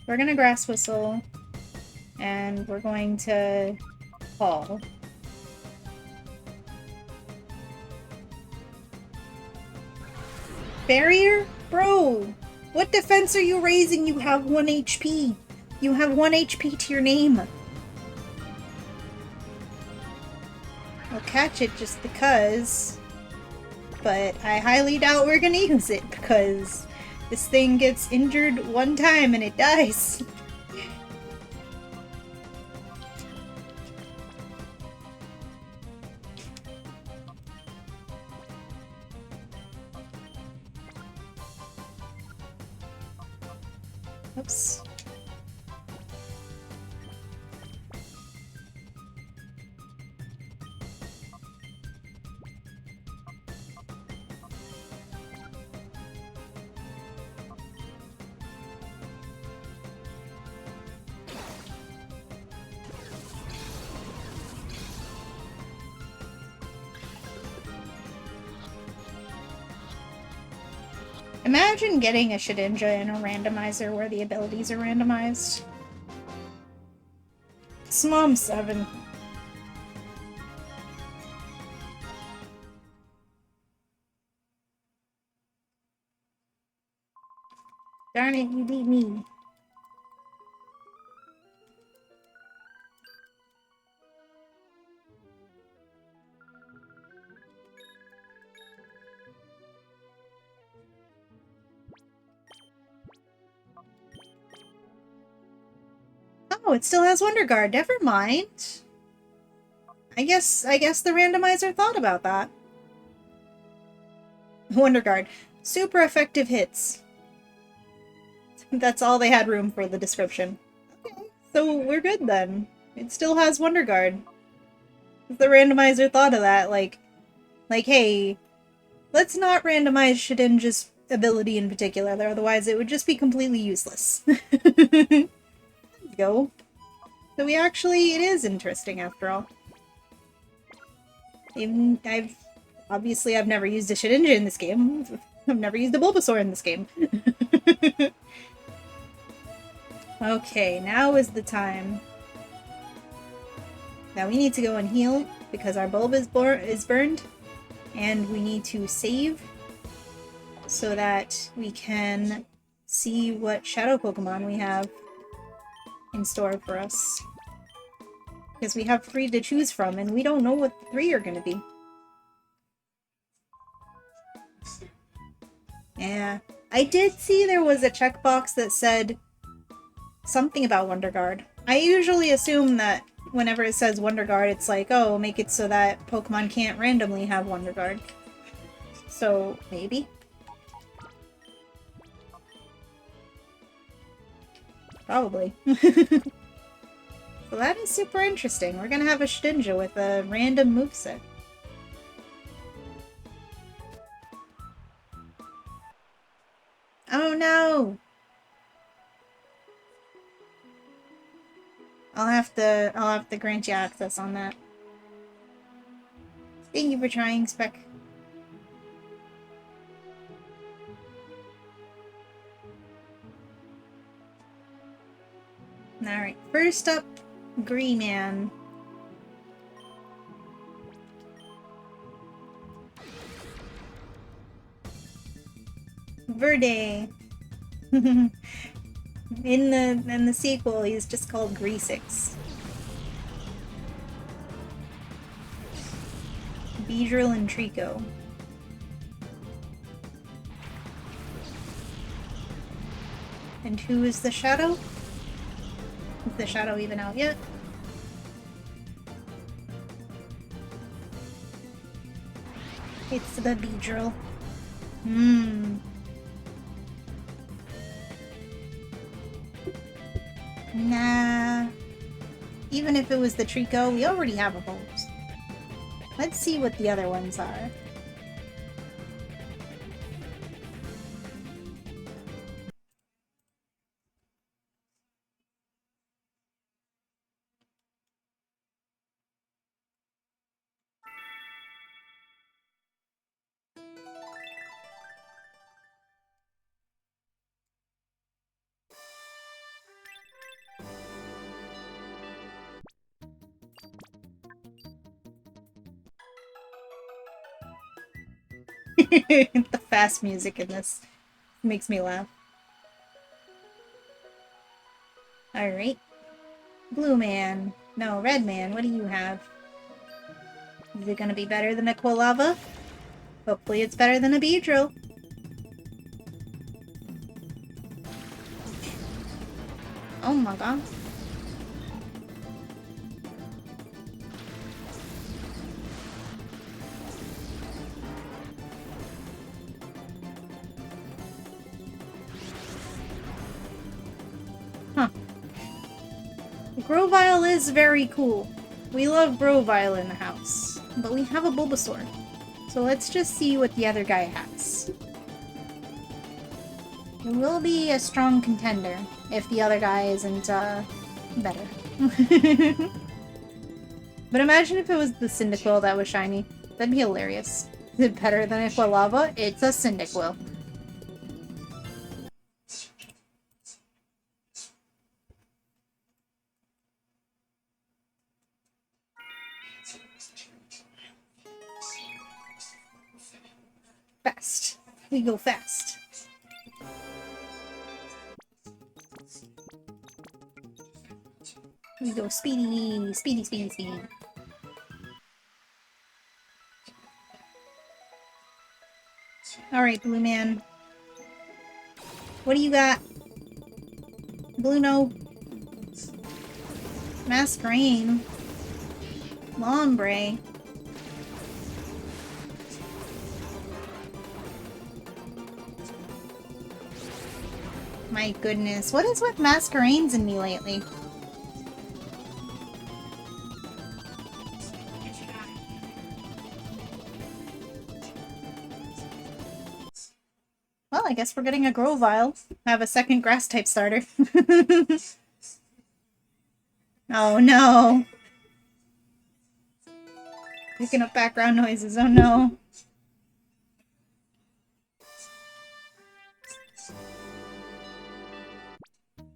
We're gonna Grass Whistle, and we're going to Call. Barrier? Bro! What defense are you raising? You have 1 HP! You have 1 HP to your name! I'll catch it just because, but I highly doubt we're gonna use it because this thing gets injured 1 time and it dies. Oops. Imagine getting a Shedinja in a randomizer where the abilities are randomized. Smom 7. Darn it, you beat me. Oh, it still has Wonder Guard. Never mind. I guess the randomizer thought about that. Wonder Guard. Super effective hits. That's all they had room for the description. Okay, so we're good then. It still has Wonder Guard. The randomizer thought of that, like, hey, let's not randomize Shedinja's ability in particular, otherwise it would just be completely useless. Let's go. So it is interesting after all. I've never used a Shedinja in this game. I've never used a Bulbasaur in this game. Okay, now is the time. Now we need to go and heal because our bulb is burned, and we need to save so that we can see what shadow Pokemon we have in store for us. Because we have 3 to choose from, and we don't know what the 3 are going to be. Yeah, I did see there was a checkbox that said something about Wonder Guard. I usually assume that whenever it says Wonder Guard, it's like, oh, make it so that Pokemon can't randomly have Wonder Guard. So, maybe? Probably. So that is super interesting. We're gonna have a Shedinja with a random moveset. Oh no! I'll have to grant you access on that. Thank you for trying, Spec. Alright, first up, Greeman. Verde. In the sequel, he's just called Greasix. Beedrill and Trico. And who is the Shadow? Is the Shadow even out yet? It's the Beedrill. Nah. Even if it was the Trico, we already have a Bulbs. Let's see what the other ones are. The fast music in this makes me laugh. Alright. Blue man. No, red man, what do you have? Is it gonna be better than a Quilava? Hopefully it's better than a Beedrill. Oh my god. Huh. Grovyle is very cool. We love Grovyle in the house. But we have a Bulbasaur. So let's just see what the other guy has. It will be a strong contender if the other guy isn't, better. But imagine if it was the Cyndaquil that was shiny. That'd be hilarious. Is it better than a Quilava? It's a Cyndaquil. Fast. We go fast. We go speedy, speedy, speedy, speedy. Alright, Blue Man. What do you got? Blue No. Masquerain. Lombre. My goodness, what is with Masquerains in me lately? Well, I guess we're getting a Grovyle. I have a second Grass-type starter. Oh no! Picking up background noises, oh no.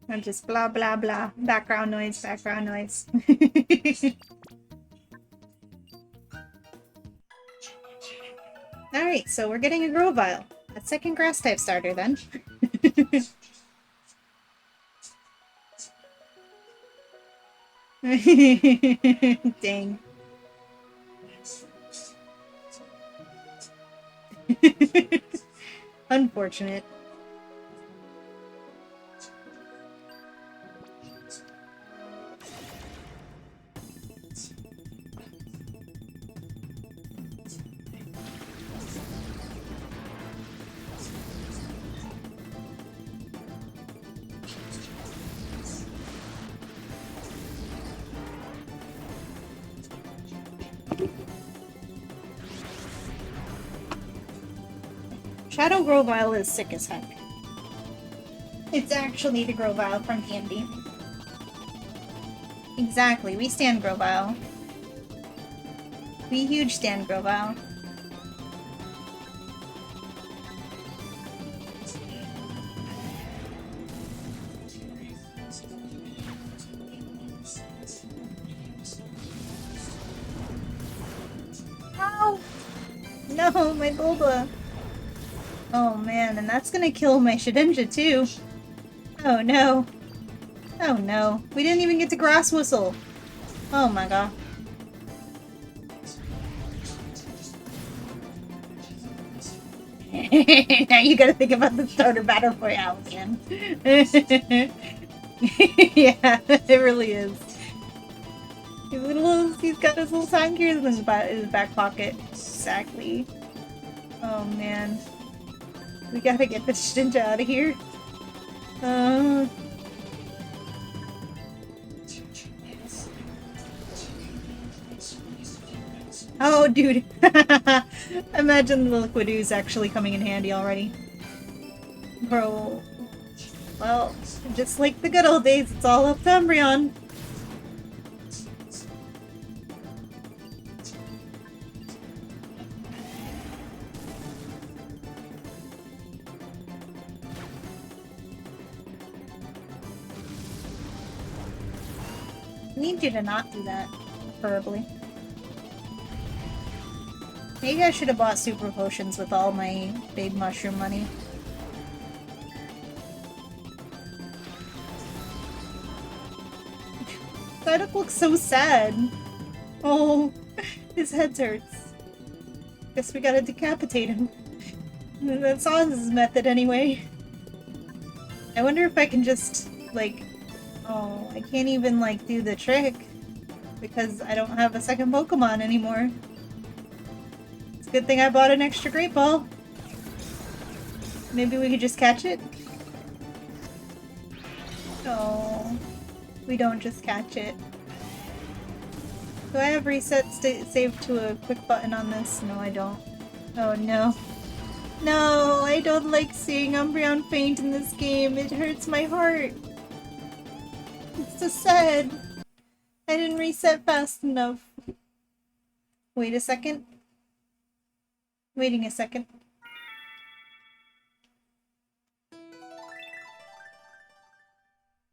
I'm just blah blah blah. Background noise, background noise. Alright, so we're getting a Grovyle. A second Grass-type starter, then. Dang. Unfortunate. Shadow Grovyle is sick as heck. It's actually the Grovyle from D&D. Exactly, we stand Grovyle. We huge stand Grovyle. No, my Bulba. Oh man, and that's gonna kill my Shedinja too. Oh no. Oh no. We didn't even get to Grass Whistle. Oh my god. Now you gotta think about the starter battle royale again. Yeah, it really is. He's got his little time gears in his back pocket. Exactly. Oh man. We gotta get this Shinja out of here. Oh, dude. Imagine the Liquidoo's actually coming in handy already. Bro. Well, just like the good old days, it's all up to Umbreon. I need you to not do that, preferably. Maybe I should have bought super potions with all my big mushroom money. Psyduck looks so sad. Oh, his head hurts. Guess we gotta decapitate him. That's Oz's method anyway. I wonder if I can just, like... Oh, I can't even, like, do the trick. Because I don't have a second Pokemon anymore. It's a good thing I bought an extra Great Ball. Maybe we could just catch it? No. We don't just catch it. Do I have reset saved to a quick button on this? No, I don't. Oh no. No, I don't like seeing Umbreon faint in this game. It hurts my heart. It's so sad. I didn't reset fast enough. Wait a second. Waiting a second.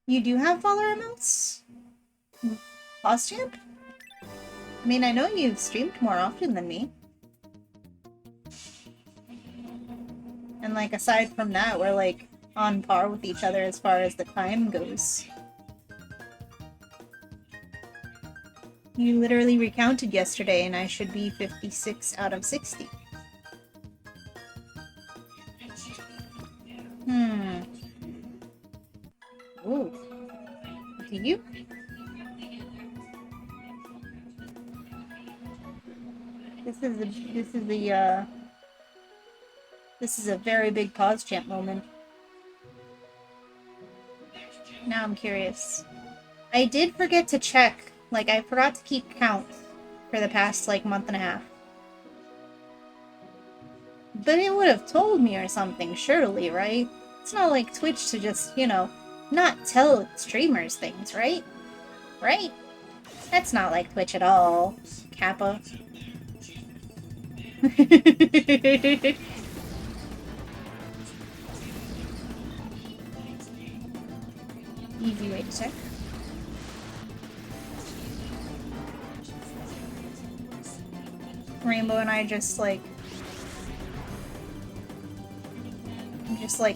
You do have follower amounts? Pause champ? I mean, I know you've streamed more often than me. And like, aside from that, we're like on par with each other as far as the time goes. You literally recounted yesterday and I should be 56 out of 60. Ooh. Do you? This is a very big pause champ moment. Now I'm curious. I did forget to check. Like, I forgot to keep count for the past, like, month and a half. But it would have told me or something, surely, right? It's not like Twitch to just, you know, not tell streamers things, right? Right? That's not like Twitch at all, Kappa. Easy way to check. Rainbow and I just like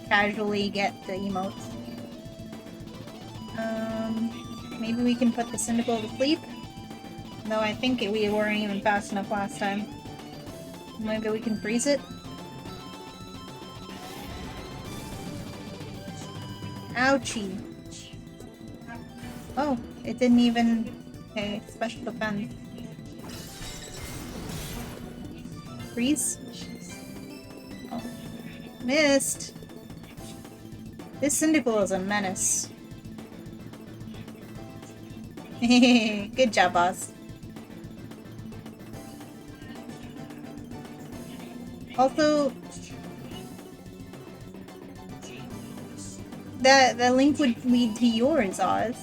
casually get the emotes. Maybe we can put the Cyndaquil to sleep. Though I think we weren't even fast enough last time. Maybe we can freeze it. Ouchie. Oh, it didn't even... Okay, special defense. Freeze? Oh. Missed! This Cyndaquil is a menace. Good job, boss. Also, that link would lead to yours, Oz.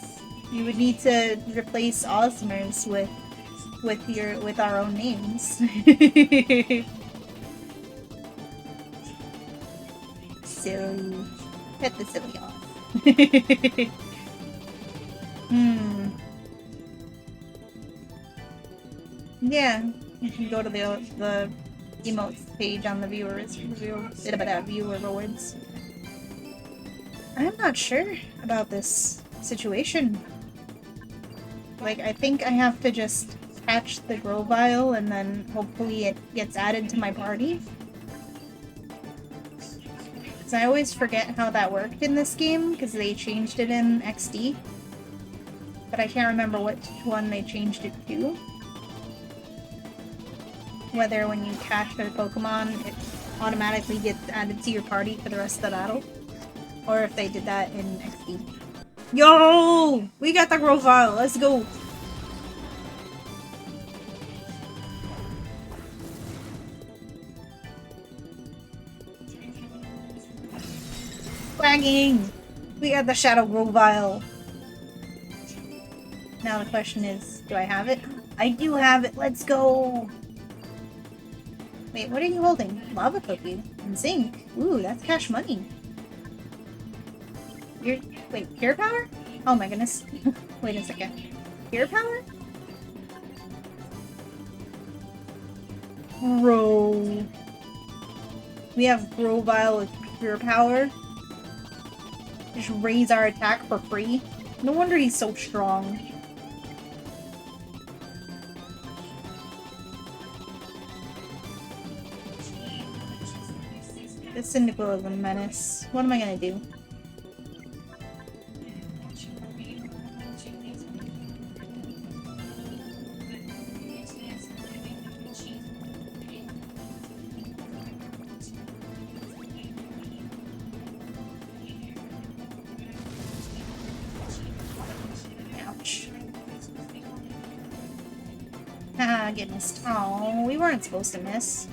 You would need to replace Osmers with our own names. Silly. Get the silly off. Yeah, you can go to the emotes page on the viewer rewards. I'm not sure about this situation. Like, I think I have to just catch the Grovile and then hopefully it gets added to my party. Because I always forget how that worked in this game, because they changed it in XD. But I can't remember which one they changed it to. Whether when you catch a Pokemon, it automatically gets added to your party for the rest of the battle. Or if they did that in XD. Yo! We got the Grovile! Let's go! Flagging! We got the Shadow Grovile! Now the question is, do I have it? I do have it! Let's go! Wait, what are you holding? Lava Cookie? And Zinc? Ooh, that's cash money. Wait, Pure Power? Oh my goodness. Wait a second. Pure Power? Bro. We have Grovile with Pure Power. Just raise our attack for free. No wonder he's so strong. This Cyndaquil is a menace. What am I gonna do? Ouch. Ah, get missed. Oh, we weren't supposed to miss.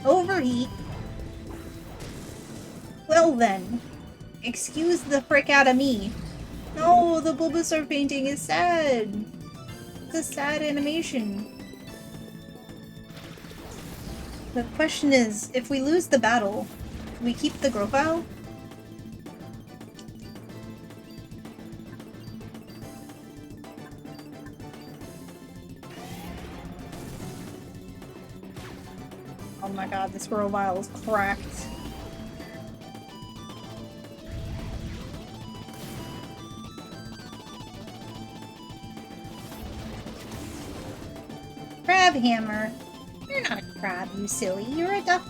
Overheat? Well then. Excuse the frick out of me. No, the Bulbasaur painting is sad. It's a sad animation. The question is, if we lose the battle, can we keep the Grovyle? Oh my god, this Grovyle is cracked. Crab Hammer. You're not a crab, you silly. You're a duck.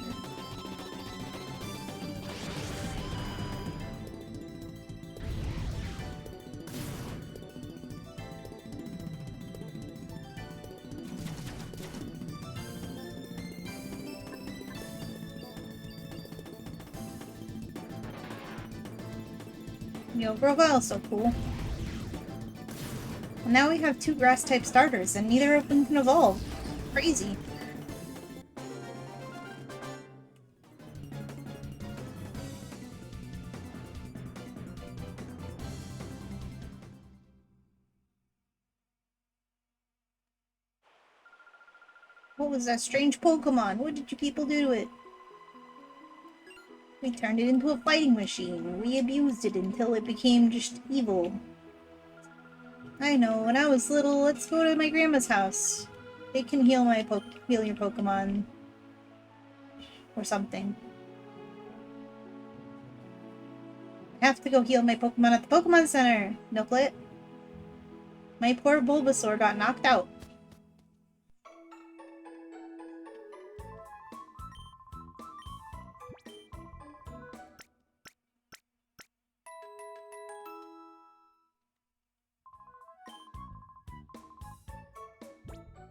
Yo, Grovyle's so cool. And now we have 2 grass-type starters, and neither of them can evolve. Crazy. What was that strange Pokemon? What did you people do to it? We turned it into a fighting machine. We abused it until it became just evil. I know, when I was little, let's go to my grandma's house. They can heal your Pokemon. Or something. I have to go heal my Pokemon at the Pokemon Center, Nooklet. My poor Bulbasaur got knocked out.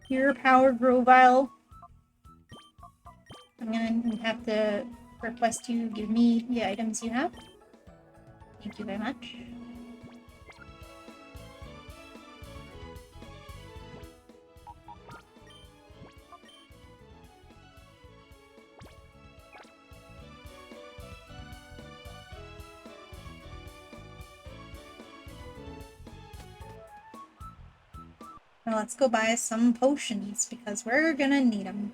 Pure Power Grovyle. I'm gonna have to request you give me the items you have. Thank you very much. Now let's go buy some potions, because we're gonna need them.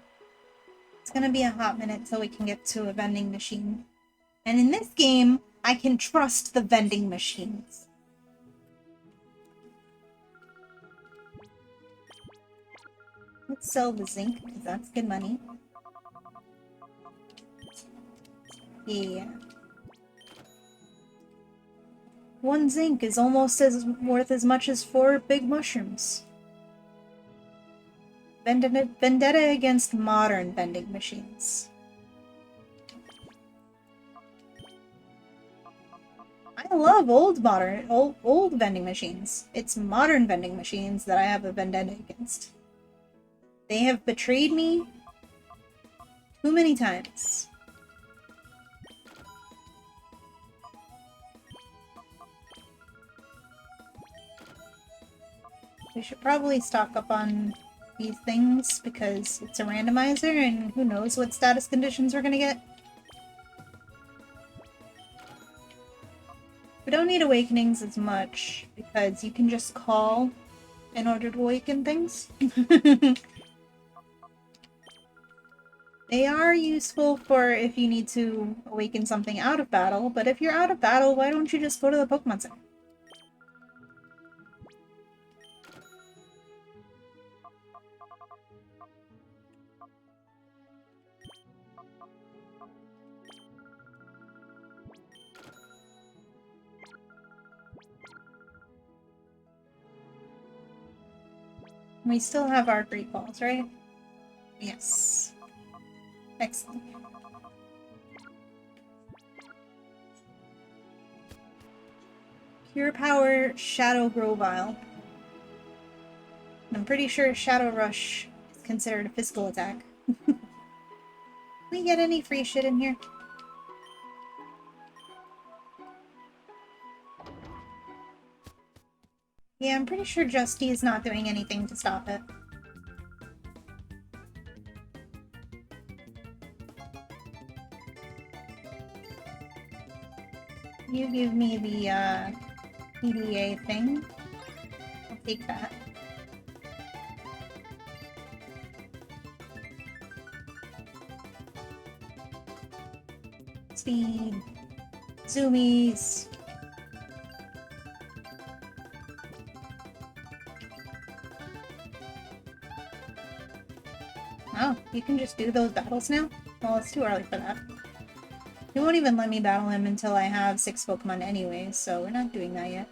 It's gonna be a hot minute till we can get to a vending machine. And in this game, I can trust the vending machines. Let's sell the zinc, because that's good money. Yeah. 1 zinc is almost worth as much as 4 big mushrooms. Vendetta against modern vending machines. I love old vending machines. It's modern vending machines that I have a vendetta against. They have betrayed me too many times. We should probably stock up on these things because it's a randomizer and who knows what status conditions we're gonna get. We don't need awakenings as much because you can just call in order to awaken things. They are useful for if you need to awaken something out of battle, but if you're out of battle, why don't you just go to the Pokemon Center? We still have our Great Balls, right? Yes. Excellent. Pure Power Shadow Grovyle. I'm pretty sure Shadow Rush is considered a physical attack. Can we get any free shit in here? Yeah, I'm pretty sure Justy is not doing anything to stop it. You give me the, PDA thing. I'll take that. Speed. Zoomies. Oh, you can just do those battles now? Well, it's too early for that. He won't even let me battle him until I have 6 Pokemon anyway, so we're not doing that yet.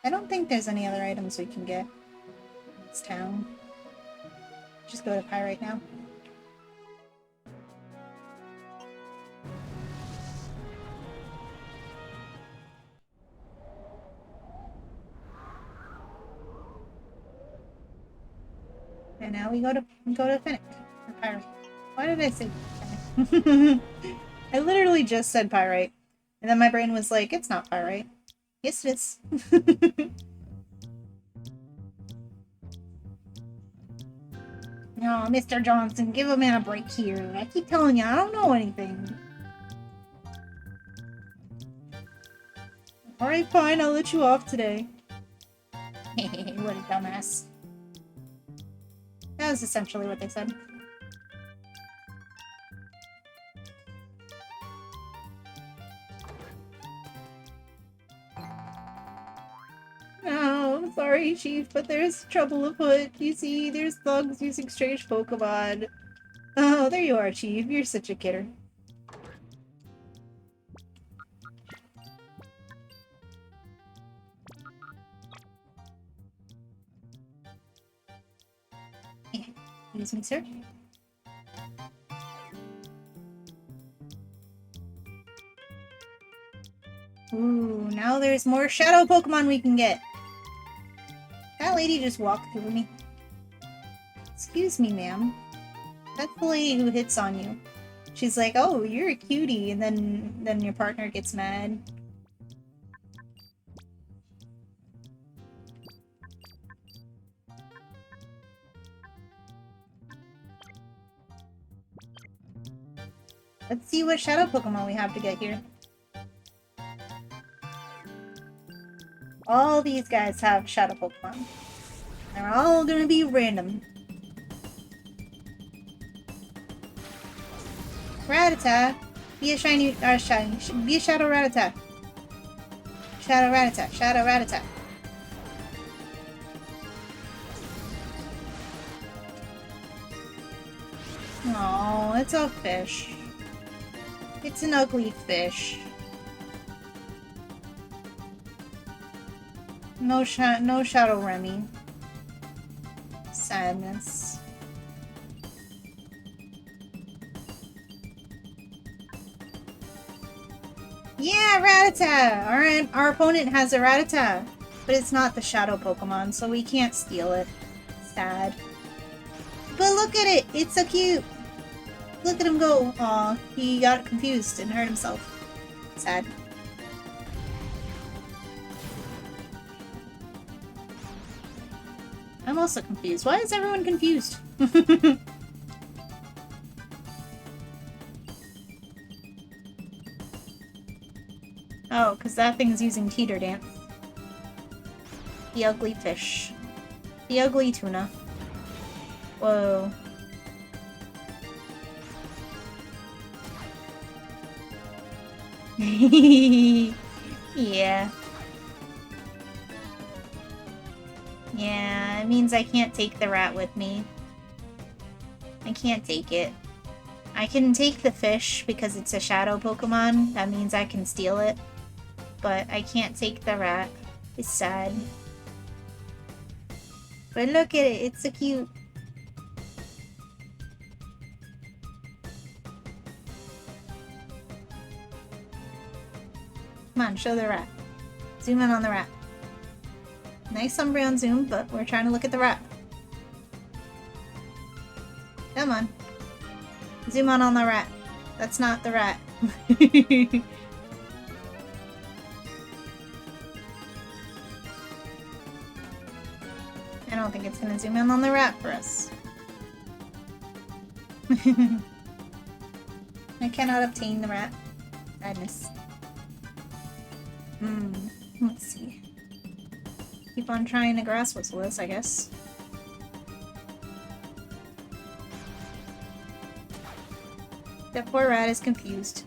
I don't think there's any other items we can get in this town. Just go to Pyrite now. And now we go to Finnick. Or Pyrite. Why did I say Finnick? I literally just said Pyrite. And then my brain was like, it's not Pyrite. Yes, it is. No, Mr. Johnson, give a man a break here. I keep telling you, I don't know anything. Alright, fine, I'll let you off today. What a dumbass. That was essentially what they said. No, sorry, Chief, but there's trouble afoot. You see, there's thugs using strange Pokemon. Oh, there you are, Chief. You're such a kidder. Excuse me, sir. Ooh, now there's more shadow Pokemon we can get. That lady just walked through me. Excuse me, ma'am. That's the lady who hits on you. She's like, oh, you're a cutie, and then your partner gets mad. Let's see what shadow Pokemon we have to get here. All these guys have shadow Pokemon. They're all gonna be random. Rattata! Be a shiny, be a Shadow Rattata. Shadow Rattata, Shadow Rattata. Oh, it's a fish. It's an ugly fish. No Shadow Remy. Sadness. Yeah, Rattata! Our opponent has a Rattata, but it's not the Shadow Pokemon, so we can't steal it. Sad. But look at it! It's so cute! Look at him go! Aw, he got confused and hurt himself. Sad. I'm also confused. Why is everyone confused? Oh, because that thing's using Teeter Dance. The ugly fish. The ugly tuna. Whoa. Yeah. Yeah, it means I can't take the rat with me. I can't take it. I can take the fish because it's a shadow Pokemon. That means I can steal it. But I can't take the rat. It's sad. But look at it, it's so cute. Come on, show the rat. Zoom in on the rat. Nice Umbreon zoom, but we're trying to look at the rat. Come on. Zoom on the rat. That's not the rat. I don't think it's gonna zoom in on the rat for us. I cannot obtain the rat. Sadness. Let's see. Keep on trying to grass whistle this, I guess. That poor rat is confused.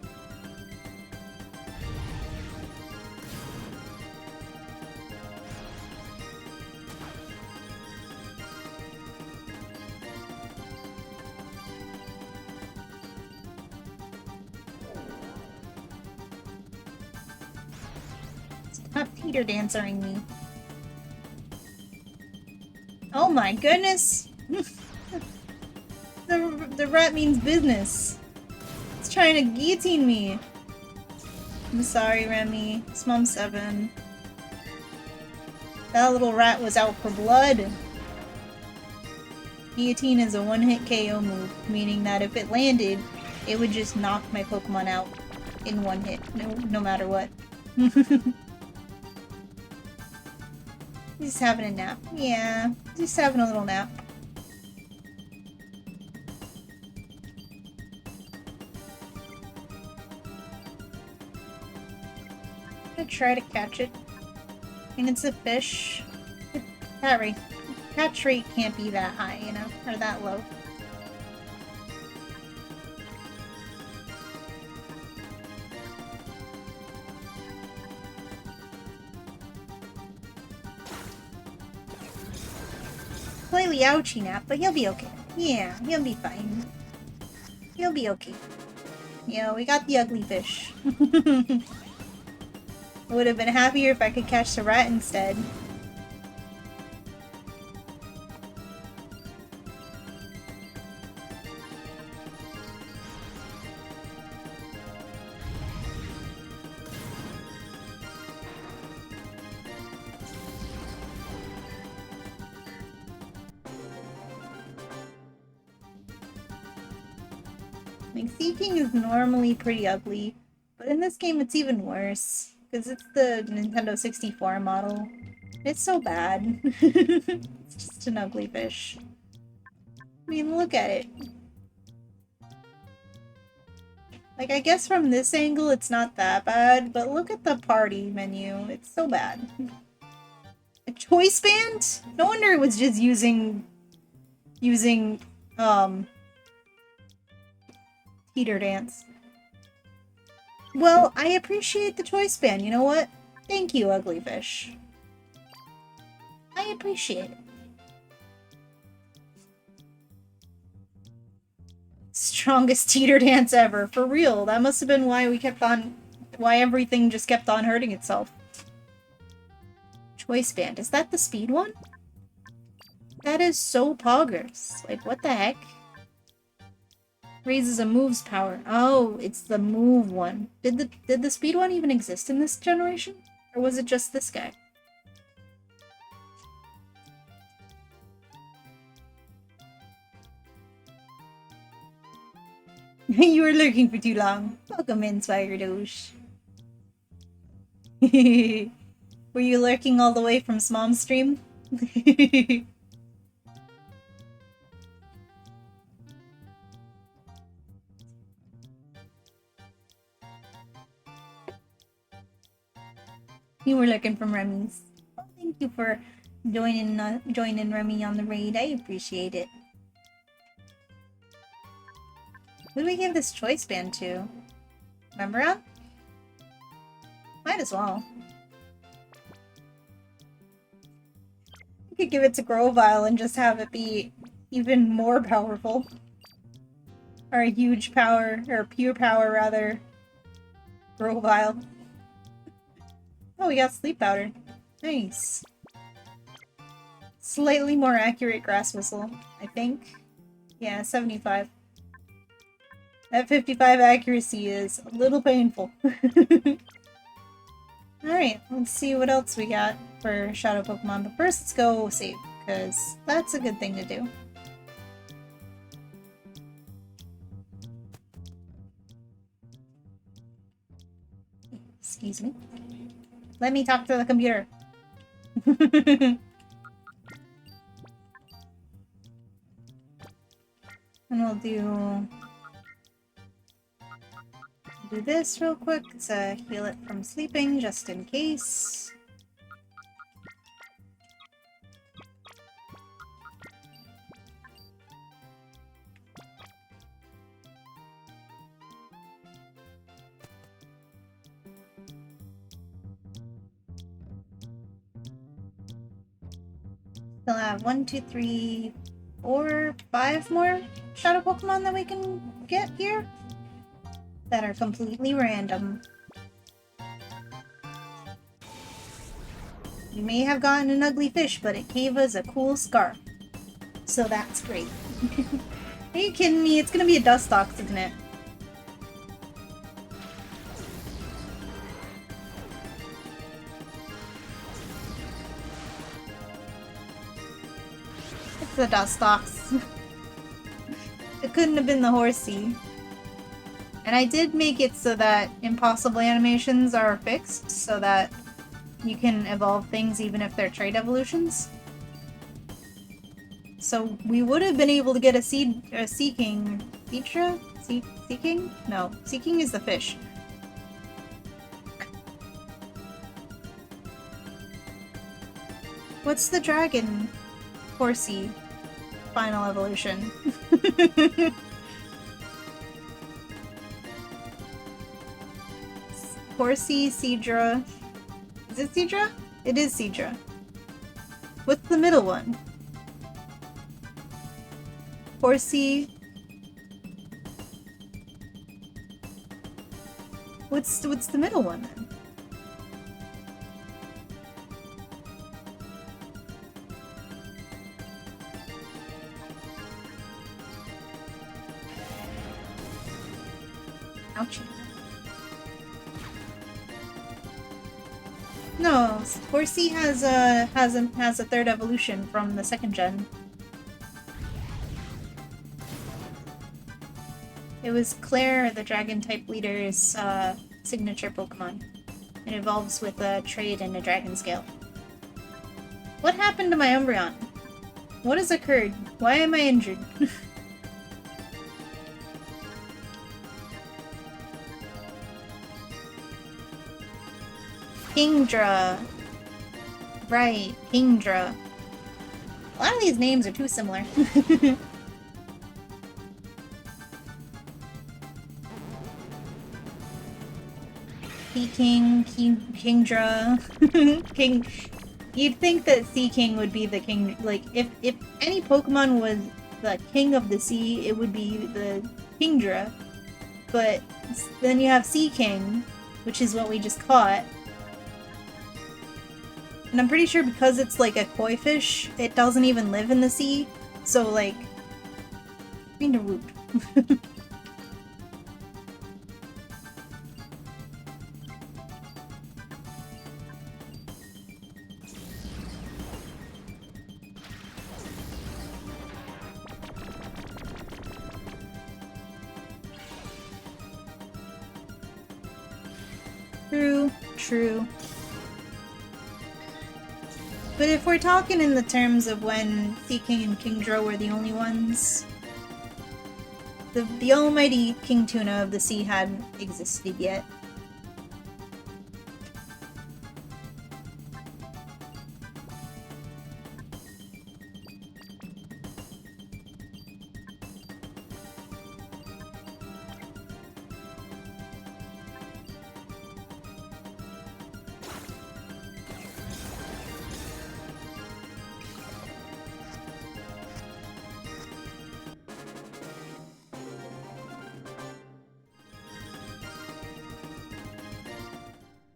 Stop Peter dancering me. Oh my goodness! the rat means business. It's trying to guillotine me. I'm sorry, Remy. It's Mom 7. That little rat was out for blood. Guillotine is a one-hit KO move, meaning that if it landed, it would just knock my Pokemon out in one hit, no matter what. He's having a nap. Yeah, he's having a little nap. I'm gonna try to catch it. And it's a fish. Catch rate can't be that high, you know, or that low. Slightly ouchy nap, but he'll be okay. Yeah, he'll be fine. He'll be okay. Yeah, we got the ugly fish. I would have been happier if I could catch the rat instead. Like, Seeking is normally pretty ugly, but in this game it's even worse, because it's the Nintendo 64 model. It's so bad. It's just an ugly fish. I mean, look at it. Like, I guess from this angle it's not that bad, but look at the party menu. It's so bad. A choice band? No wonder it was just using Teeter Dance. Well, I appreciate the choice band. You know what? Thank you, Ugly Fish. I appreciate it. Strongest Teeter Dance ever. For real. That must have been why why everything just kept on hurting itself. Choice band. Is that the speed one? That is so poggers. Like, what the heck? Raises a move's power. Oh, it's the move one. Did the speed one even exist in this generation? Or was it just this guy? You were lurking for too long. Welcome in, Swagger Doge. Were you lurking all the way from Smom's stream? You were looking from Remy's. Well, thank you for joining Remy on the raid. I appreciate it. Who do we give this choice band to? Remember? Might as well. We could give it to Grovyle and just have it be even more powerful. Or a huge power, or pure power rather. Grovyle. Oh, we got sleep powder. Nice. Slightly more accurate grass whistle, I think. Yeah, 75. That 55 accuracy is a little painful. Alright, let's see what else we got for Shadow Pokemon. But first, let's go save, because that's a good thing to do. Excuse me. Let me talk to the computer. And we'll do this real quick to heal it from sleeping, just in case. Still have 1, 2, 3, 4, 5 more Shadow Pokemon that we can get here that are completely random. We may have gotten an ugly fish, but it gave us a cool scarf. So that's great. Are you kidding me? It's gonna be a Dustox, isn't it? It's the Dustox. It couldn't have been the Horsey. And I did make it so that impossible animations are fixed, so that you can evolve things even if they're trait evolutions. So we would have been able to get a Seeking. Feature? Seeking? No. Seeking is the fish. What's the dragon Horsey final evolution? Horsey, Seadra. Is it Seadra? It is Seadra. What's the middle one? Horsey. What's the middle one then? Ouchie. No, Horsey has a third evolution from the second gen. It was Claire, the dragon type leader's signature Pokemon. It evolves with a trade and a dragon scale. What happened to my Umbreon? What has occurred? Why am I injured? Kingdra. Right, Kingdra. A lot of these names are too similar. Sea King, Kingdra, King. You'd think that Sea King would be the king. Like, if any Pokemon was the king of the sea, it would be the Kingdra. But then you have Sea King, which is what we just caught. And I'm pretty sure because it's like a koi fish, it doesn't even live in the sea. So, like, kinda rude. True, true. But if we're talking in the terms of when Sea King and Kingdra were the only ones, the almighty King Tuna of the sea hadn't existed yet.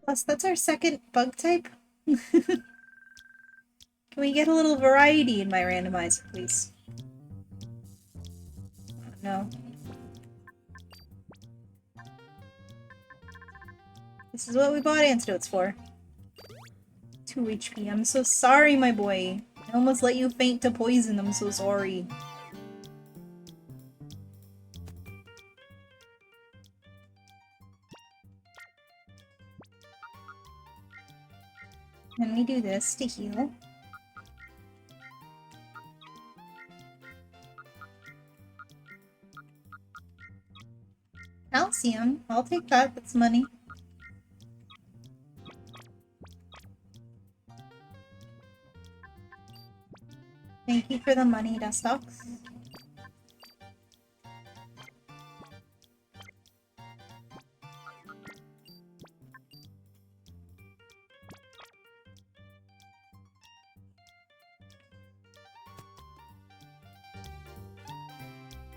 Plus, that's our second bug type. Can we get a little variety in my randomizer, please? Oh, no. This is what we bought antidotes for. 2 HP. I'm so sorry, my boy. I almost let you faint to poison. I'm so sorry. Let me do this to heal. Calcium. I'll take that. That's money. Thank you for the money, Dustox.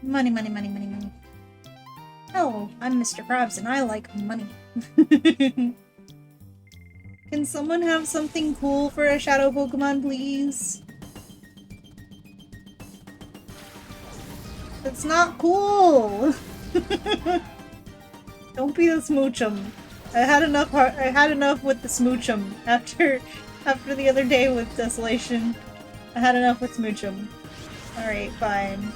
Money, money, money, money, money. Oh, I'm Mr. Krabs and I like money. Can someone have something cool for a shadow Pokemon, please? That's not cool! Don't be a Smoochum. I had enough with the Smoochum after the other day with Desolation. I had enough with Smoochum. Alright, fine.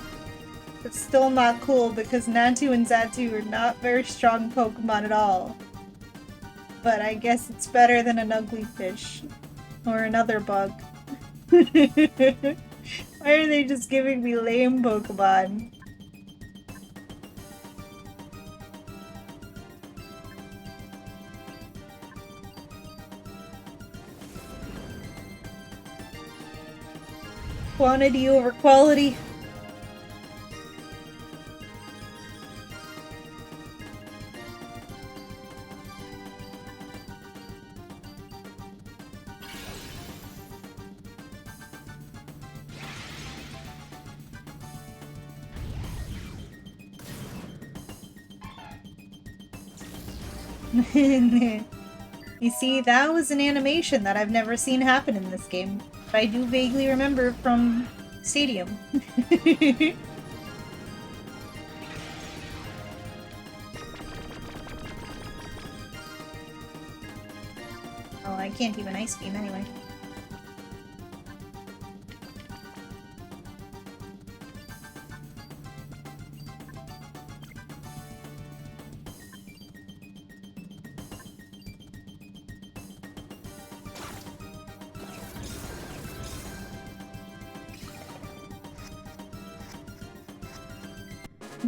It's still not cool because Natu and Xatu are not very strong Pokemon at all. But I guess it's better than an ugly fish. Or another bug. Why are they just giving me lame Pokemon? Quantity over quality. You see, that was an animation that I've never seen happen in this game. But I do vaguely remember from Stadium. Oh, I can't even Ice Beam anyway.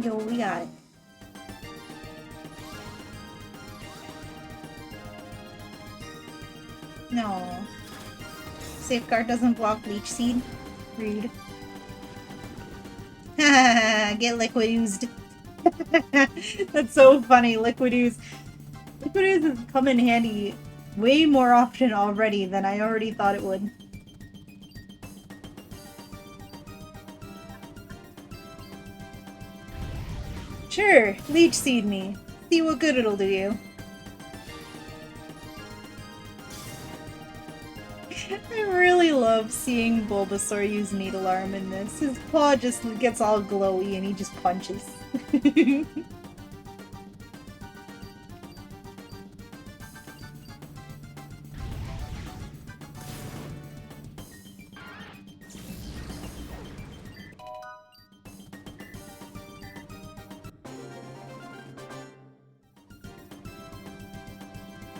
Yo, we got it. No. Safeguard doesn't block Leech Seed. Rude. Get liquid oozed. That's so funny, liquid ooze. Liquid ooze has come in handy way more often already than I already thought it would. Sure, Leech Seed me. See what good it'll do you. I really love seeing Bulbasaur use Needle Arm in this. His paw just gets all glowy and he just punches.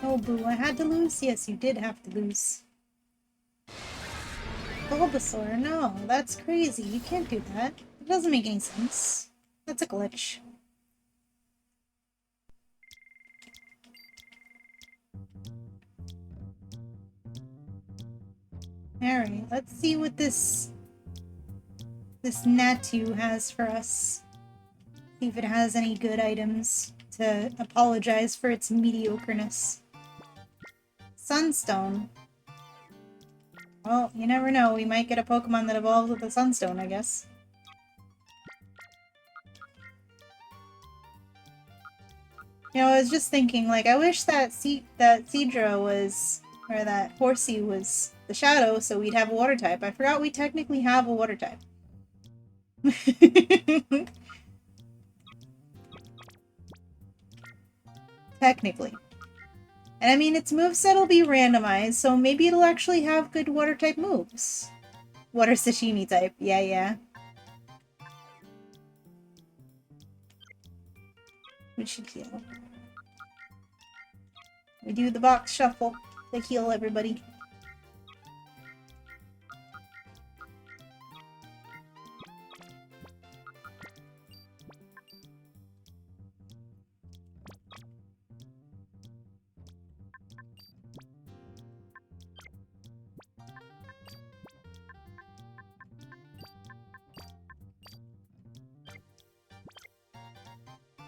Oh boo, I had to lose? Yes, you did have to lose. Bulbasaur, no, that's crazy. You can't do that. It doesn't make any sense. That's a glitch. Alright, let's see what this Natu has for us. See if it has any good items to apologize for its mediocreness. Sunstone. Well, you never know. We might get a Pokemon that evolves with a Sunstone, I guess. You know, I was just thinking, like, I wish that Seadra was, or that Horsey was the Shadow, so we'd have a Water type. I forgot we technically have a Water type. Technically. And I mean, its moveset will be randomized, so maybe it'll actually have good Water-type moves. Water Sashimi type, yeah. We should heal. We do the box shuffle to heal everybody.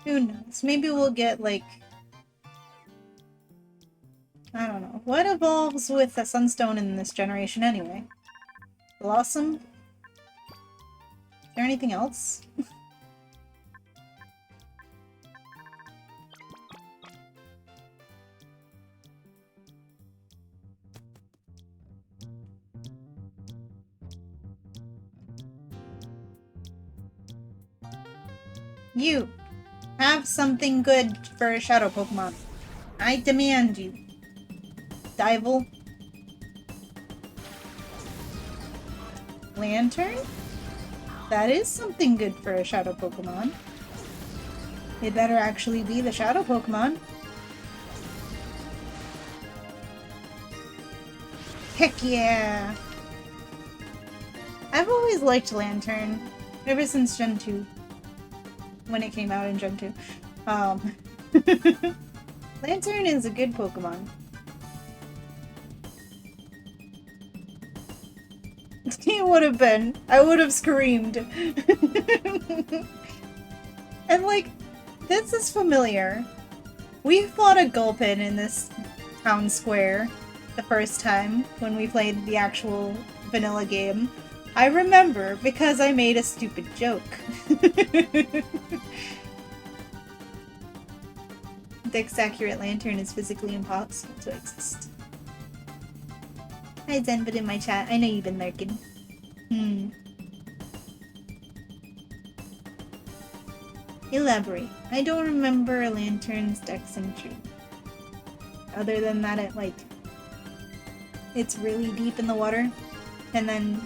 Who knows? Maybe we'll get, like... I don't know. What evolves with a Sunstone in this generation anyway? Blossom? Is there anything else? You! Have something good for a Shadow Pokemon. I demand you. Dival? Lantern? That is something good for a Shadow Pokemon. It better actually be the Shadow Pokemon. Heck yeah! I've always liked Lantern, ever since Gen 2. When it came out in Gen 2. Lantern is a good Pokemon. It would have been. I would have screamed. And like, this is familiar. We fought a Gulpin in this town square the first time when we played the actual vanilla game. I remember because I made a stupid joke. Dex accurate Lantern is physically impossible to exist. Hi Zenbit in my chat. I know you've been lurking. Elaborate. I don't remember a Lantern's Dex entry. Other than that, it's really deep in the water, and then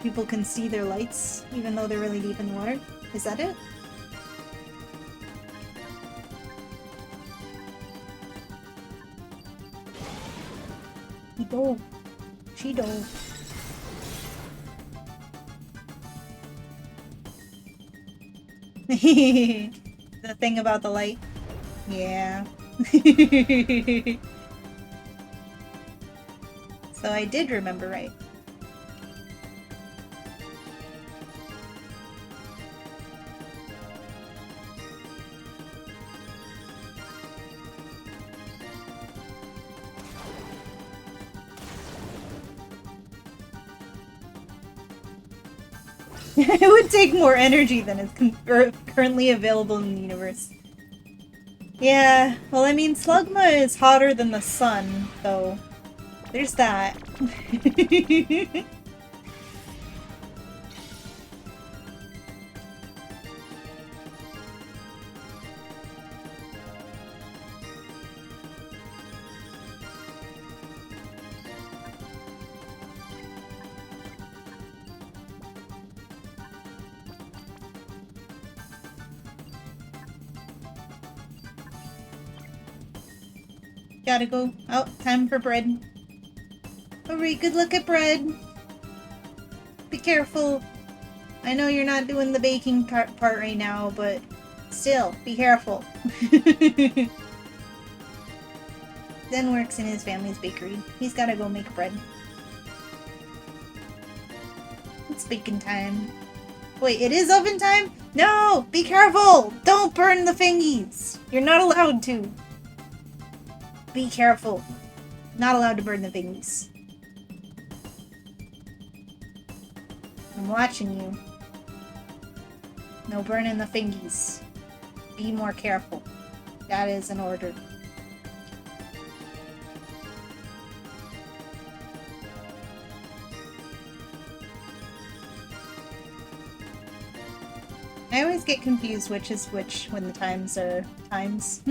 people can see their lights even though they're really deep in the water. Is that it? He dove. She dove. The thing about the light. Yeah. So I did remember right. It would take more energy than is currently available in the universe. Yeah, well, I mean, Slugma is hotter than the sun, so there's that. Gotta go. Oh, time for bread. Alright, good luck at bread. Be careful. I know you're not doing the baking part right now, but still, be careful. Zen works in his family's bakery. He's gotta go make bread. It's baking time. Wait, it is oven time? No! Be careful! Don't burn the fingies! You're not allowed to. Be careful. Not allowed to burn the fingies. I'm watching you. No burning the fingies. Be more careful. That is an order. I always get confused which is which when the times are times.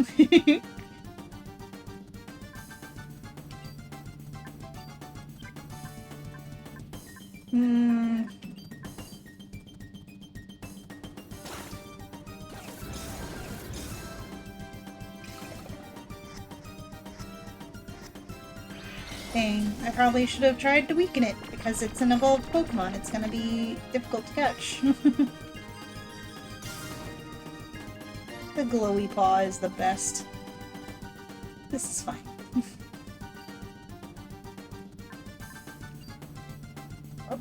Dang, I probably should have tried to weaken it, because it's an evolved Pokemon. It's gonna be difficult to catch. The glowy paw is the best. This is fine. Oh.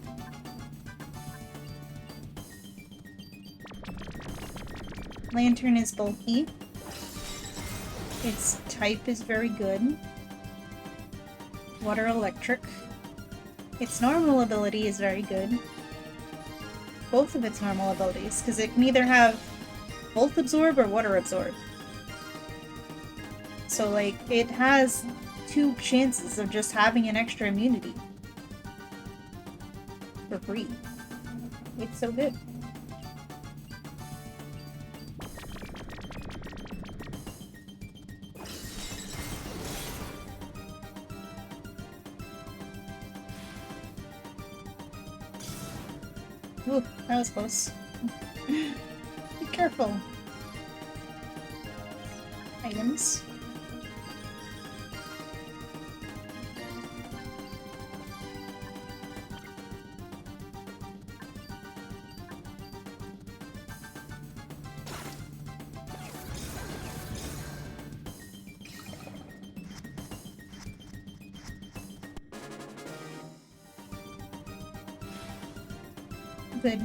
Lantern is bulky. Its type is very good. Water electric. Its normal ability is very good. Both of its normal abilities, because it can either have Volt Absorb or Water Absorb. So, like, it has 2 chances of just having an extra immunity. For free. It's so good. Ooh, that was close. Be careful. Items. Good.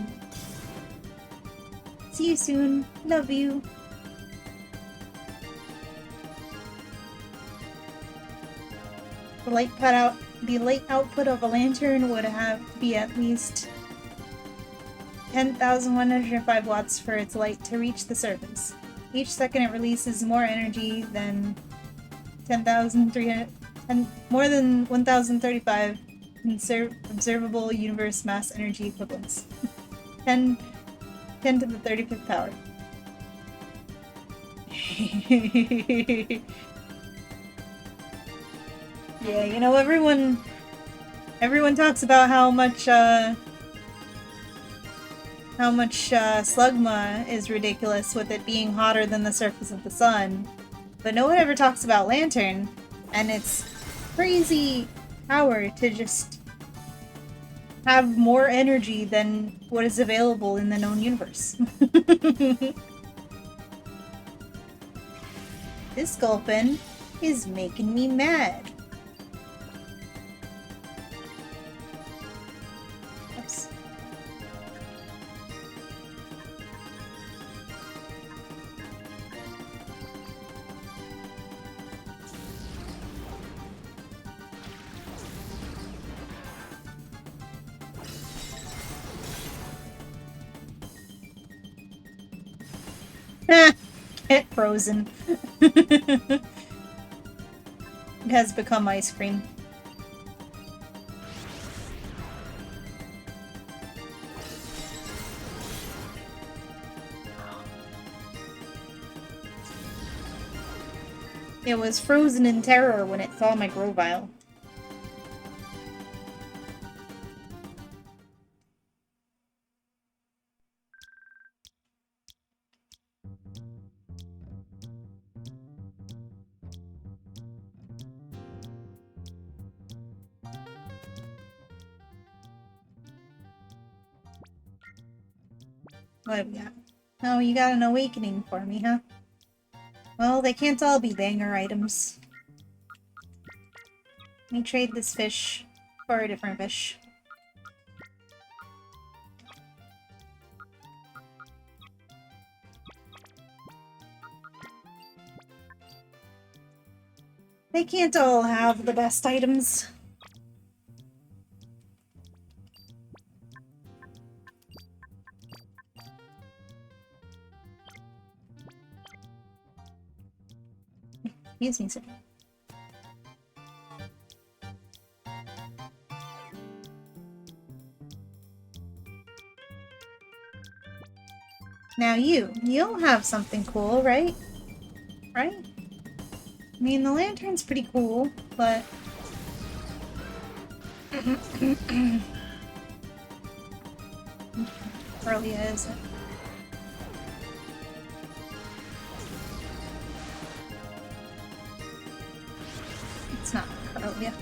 See you soon. Love you. The light output of a lantern would have to be at least 10,105 watts for its light to reach the surface. Each second it releases more energy than 10,300 and more than 1,035 observable universe mass energy equivalents. 10 to the 35th power. Yeah, you know, everyone talks about how much Slugma is ridiculous with it being hotter than the surface of the sun, but no one ever talks about Lantern and its crazy power to just have more energy than what is available in the known universe. This Gulpin is making me mad. Oops. Get frozen. It has become ice cream. It was frozen in terror when it saw my Grovyle. What have we got? Oh, you got an awakening for me, huh? Well, they can't all be banger items. Let me trade this fish for a different fish. They can't all have the best items. Excuse me, sir. Now you'll have something cool, right? Right? I mean, the lantern's pretty cool, but... Corellia, is it? It's not Corellia.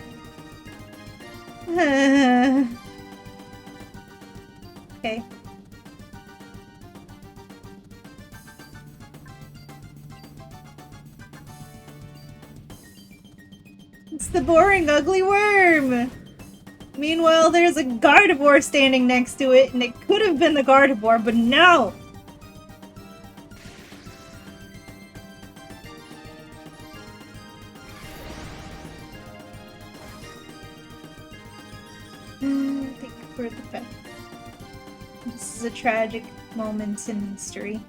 Okay. It's the boring, ugly worm! Meanwhile, there's a Gardevoir standing next to it, and it could have been the Gardevoir, but no! Thank you for the pet. This is a tragic moment in history.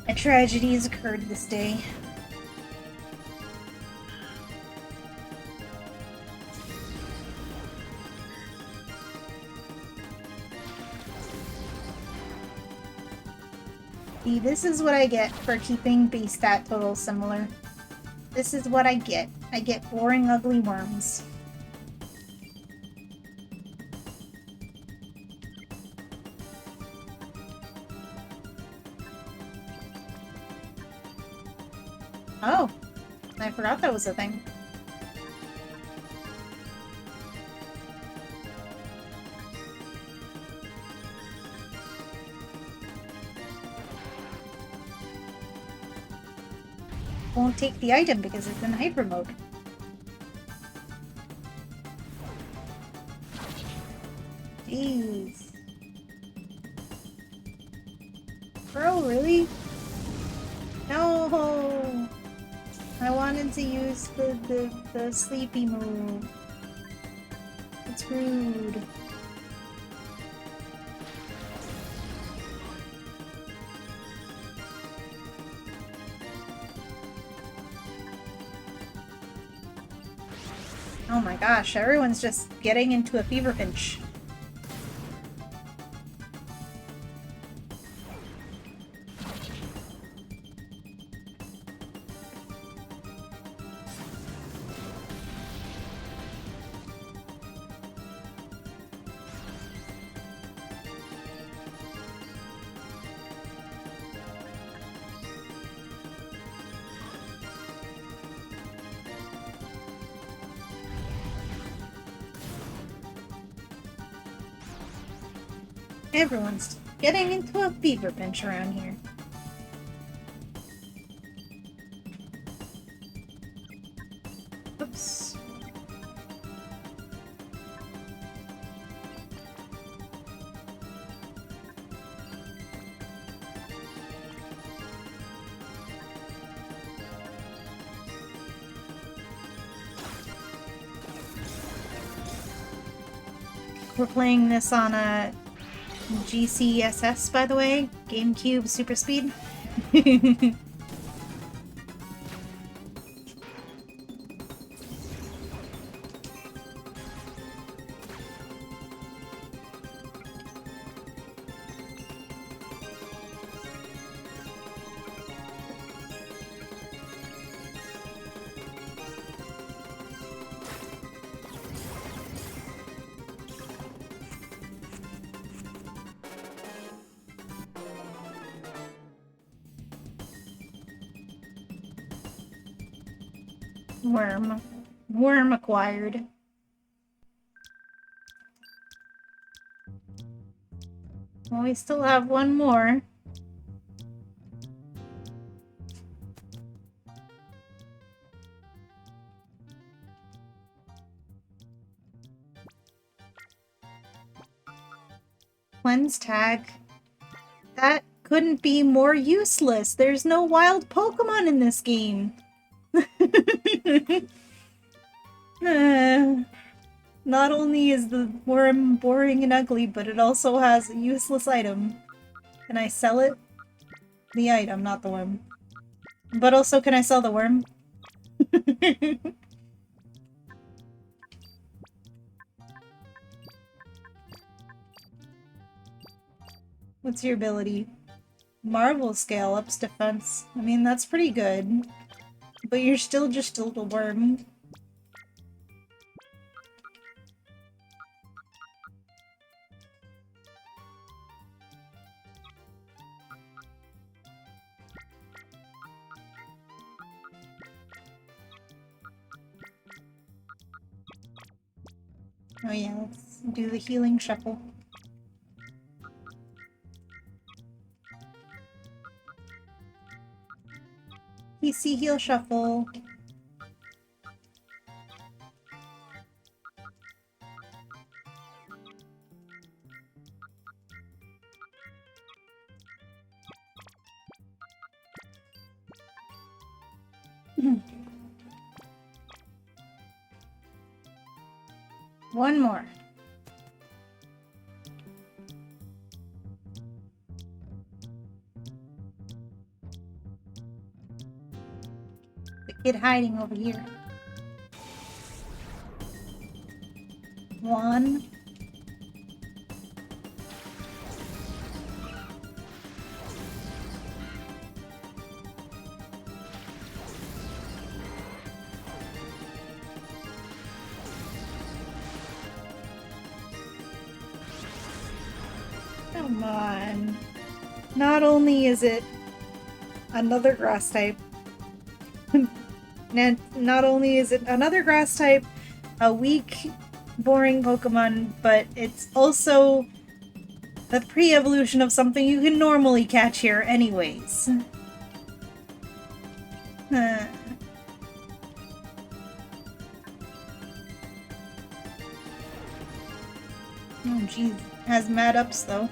A tragedy has occurred this day. See, this is what I get for keeping base stat totals similar. This is what I get. I get boring, ugly worms. Oh, I forgot that was a thing. Won't take the item because it's in hyper mode. Jeez. Bro, really? No! I wanted to use the sleepy move. It's rude. Oh my gosh, everyone's just getting into a fever pinch. Everyone's getting into a fever pinch around here. Oops. We're playing this on a GCSS, by the way. GameCube Super Speed. Worm. Worm acquired. Well, we still have one more. Cleanse tag. That couldn't be more useless. There's no wild Pokemon in this game. Not only is the worm boring and ugly, but it also has a useless item. Can I sell it? The item, not the worm. But also, can I sell the worm? What's your ability? Marvel scale ups defense. I mean, that's pretty good. But you're still just a little worm. Oh yeah, let's do the healing shuffle. PC heal shuffle. One more. The kid hiding over here. One. Come on. Not only is it another grass type, not only is it another grass type, a weak, boring Pokemon, but it's also the pre-evolution of something you can normally catch here anyways. Oh jeez, has mad ups though.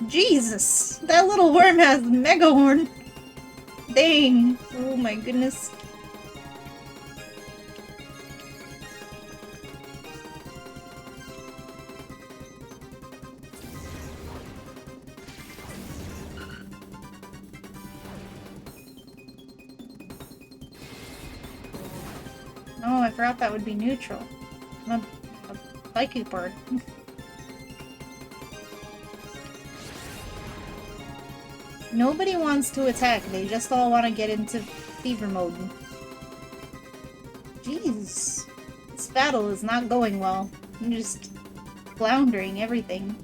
Jesus! That little worm has Mega Horn! Dang! Oh my goodness. Oh, I forgot that would be neutral. A Baiku bird. Nobody wants to attack, they just all want to get into fever mode. Jeez. This battle is not going well. I'm just floundering everything.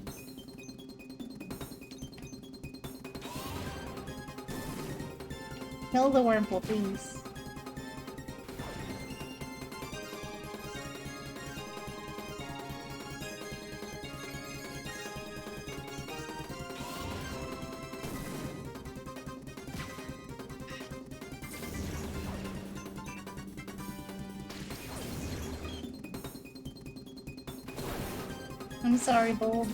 Kill the Wurmple, please. I'm sorry, Bulb.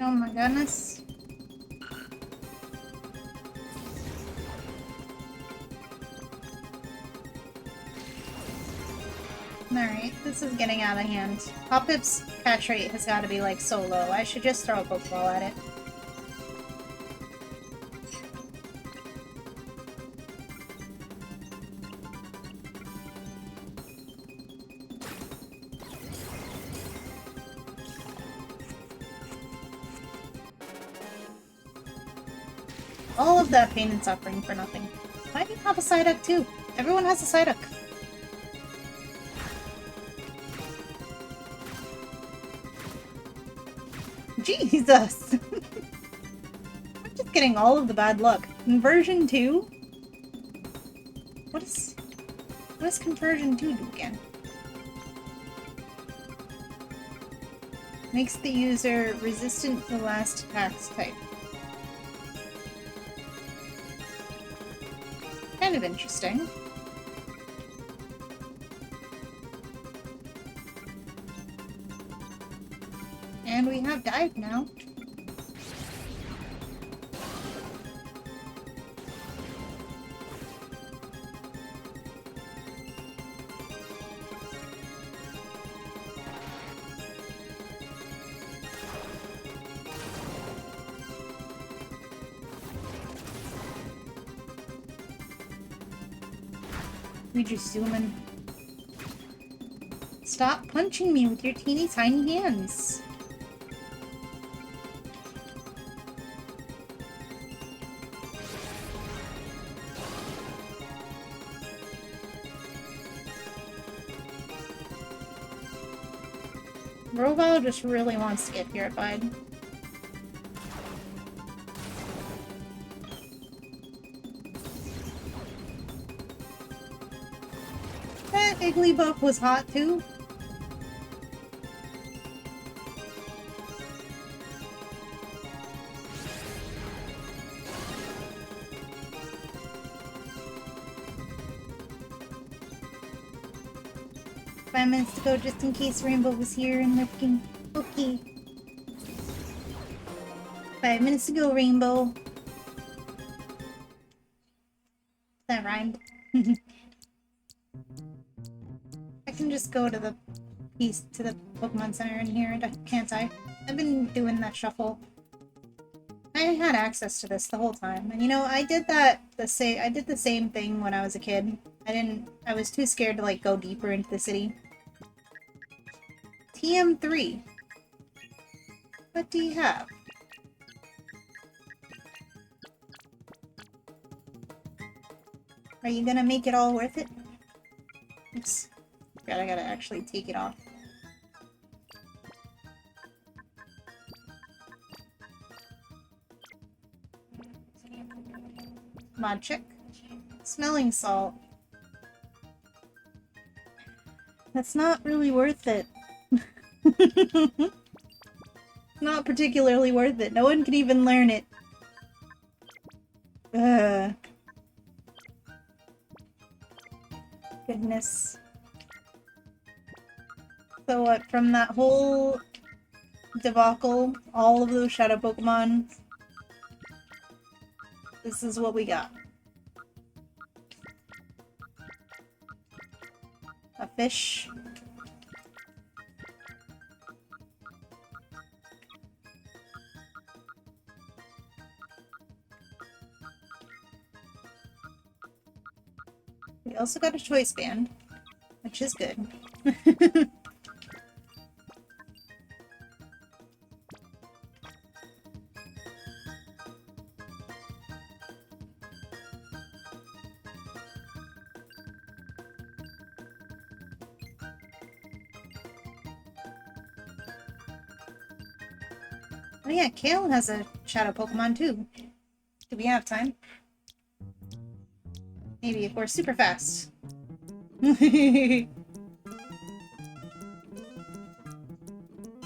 Oh my goodness. Alright, this is getting out of hand. Hoppip's catch rate has got to be like so low. I should just throw a Pokeball at it. All of that pain and suffering for nothing. Why do you have a Psyduck too? Everyone has a Psyduck. Jesus! I'm just getting all of the bad luck. Conversion 2? What does Conversion 2 do again? Makes the user resistant to the last attack's type. Kind of interesting. And we have dive now. We just zoom in. Stop punching me with your teeny tiny hands. Robo just really wants to get purified. That Igglybuff was hot too. Five minutes to go just in case Rainbow was here and lurking. Okay. 5 minutes to go, Rainbow. That rhymed. I can just go to the Pokemon Center in here, can't I? I've been doing that shuffle. I had access to this the whole time, and you know, I did the same thing when I was a kid. I was too scared to like go deeper into the city. TM3. What do you have? Are you gonna make it all worth it? Oops. God, I gotta actually take it off. Mod chick. Smelling salt. That's not really worth it. Not particularly worth it. No one can even learn it. Ugh. Goodness. So what, from that whole debacle, all of those shadow Pokemon, this is what we got. A fish. We also got a choice band, which is good. Oh yeah, Kale has a shadow Pokemon too. Do we have time? Maybe if we're super fast.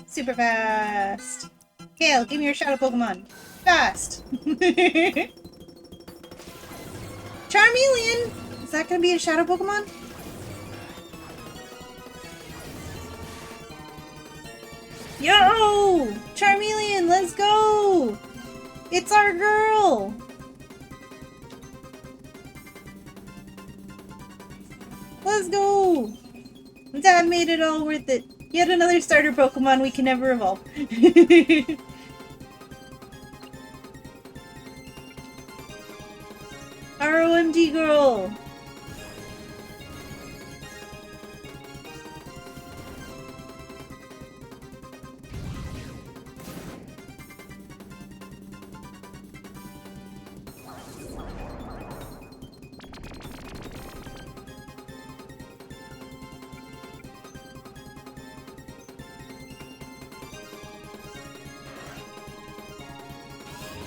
Super fast! Kale, give me your shadow Pokemon! Fast! Charmeleon! Is that gonna be a shadow Pokemon? Yo! Charmeleon, let's go! It's our girl! Let's go! That made it all worth it. Yet another starter Pokemon we can never evolve. ROMG girl!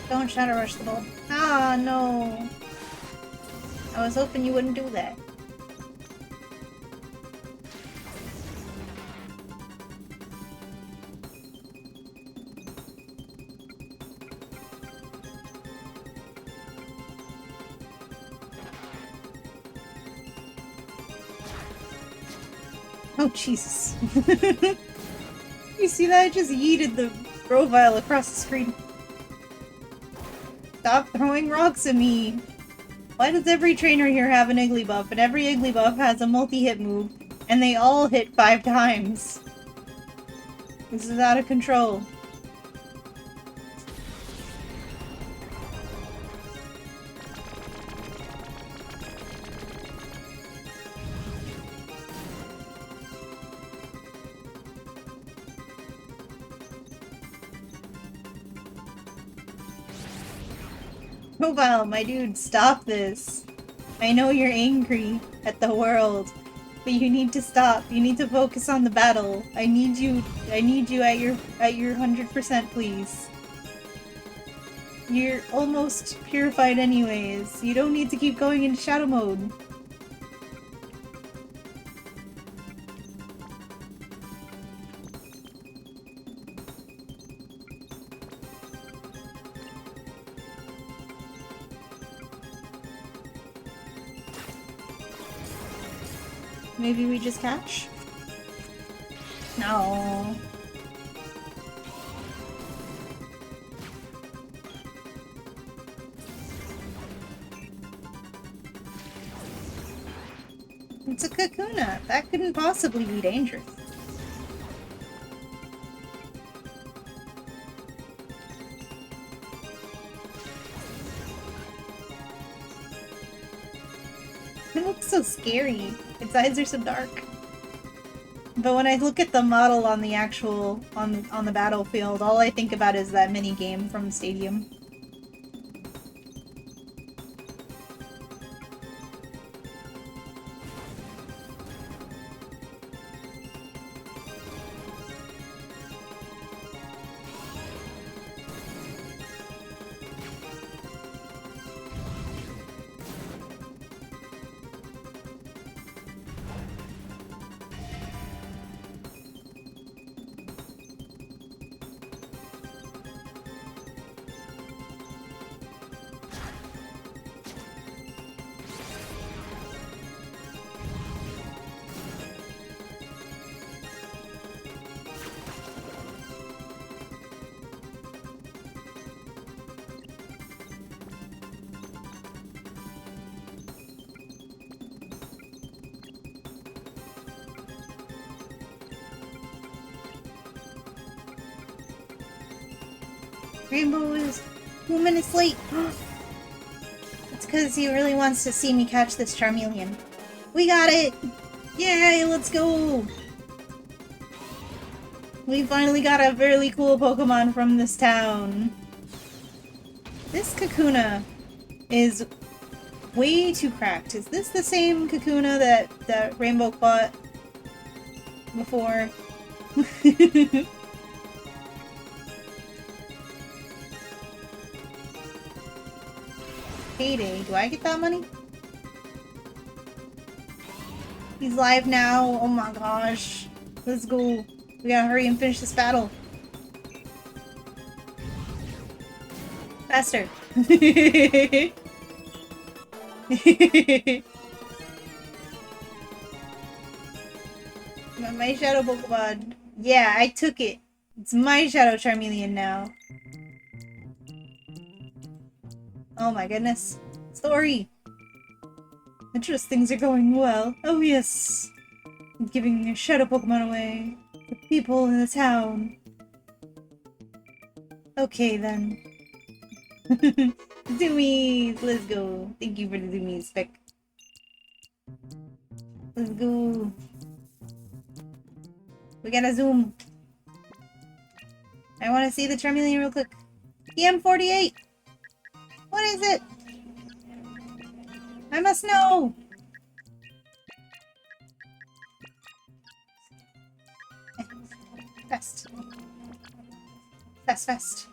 Don't Shadow Rush the ball. Ah, no. I was hoping you wouldn't do that. Oh, Jesus. You see that? I just yeeted the Grovyle across the screen. Stop throwing rocks at me! Why does every trainer here have an Igglybuff, and every Igglybuff has a multi-hit move, and they all hit 5 times? This is out of control. Mobile, my dude, stop this. I know you're angry at the world, but you need to stop. You need to focus on the battle. I need you at your 100%, please. You're almost purified anyways. You don't need to keep going into shadow mode. Maybe we just catch? No. It's a Kakuna. That couldn't possibly be dangerous. It looks so scary. Its eyes are so dark. But when I look at the model on the actual on the battlefield, all I think about is that mini game from Stadium. Rainbow is 2 minutes late. It's because he really wants to see me catch this Charmeleon. We got it! Yay, let's go! We finally got a really cool Pokemon from this town. This Kakuna is way too cracked. Is this the same Kakuna that Rainbow fought before? Payday. Do I get that money? He's live now. Oh my gosh. Let's go. We gotta hurry and finish this battle. Faster. My shadow Pokemon. Yeah, I took it. It's my Shadow Charmeleon now. Oh my goodness. Story. I trust things are going well. Oh yes. I'm giving a Shadow Pokemon away. The people in the town. Okay then. Zoomies! Let's go. Thank you for the Zoomies, Spec. Let's go. We gotta zoom. I want to see the Charmeleon real quick. EM48! What is it? I must know! Fast. Fast, fast.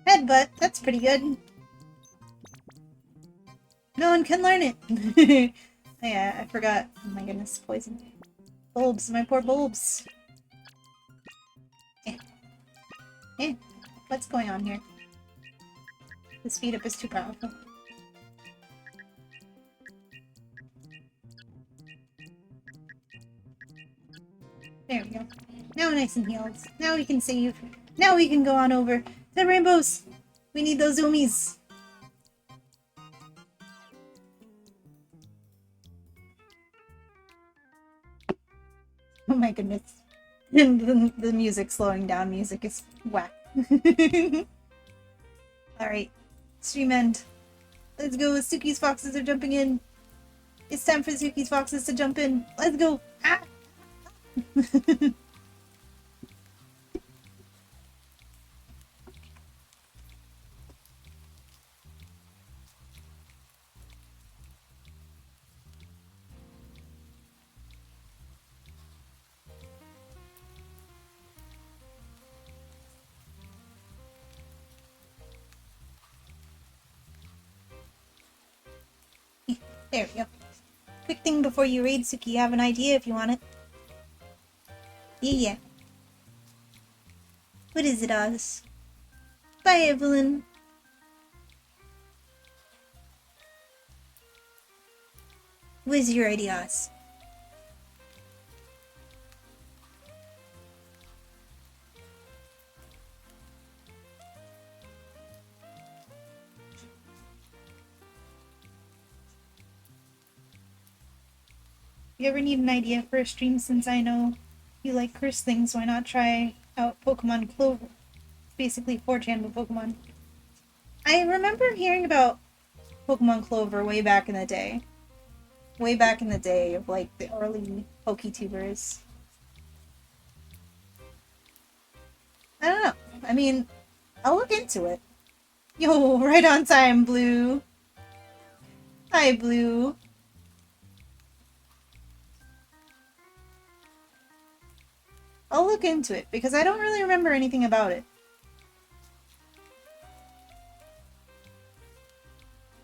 Headbutt, that's pretty good. No one can learn it. Oh, yeah, I forgot. Oh my goodness, poison. Bulbs, my poor bulbs. Eh. Eh. What's going on here? The speed up is too powerful. There we go. Now nice and healed. Now we can save. Now we can go on over to rainbows. We need those zoomies. Oh my goodness. The music slowing down music is whack. Alright. Stream end. Let's go. Suki's foxes are jumping in. It's time for Suki's foxes to jump in. Let's go. Ah! There we go. Quick thing before you raid Suki, you have an idea if you want it. Yeah. What is it, Oz? Bye, Evelyn. What is your idea, Oz? If you ever need an idea for a stream, since I know you like cursed things, why not try out Pokemon Clover? It's basically 4chan with Pokemon. I remember hearing about Pokemon Clover way back in the day. Way back in the day of like the early PokeTubers. I don't know. I mean, I'll look into it. Yo, right on time, Blue. Hi, Blue. I'll look into it, because I don't really remember anything about it.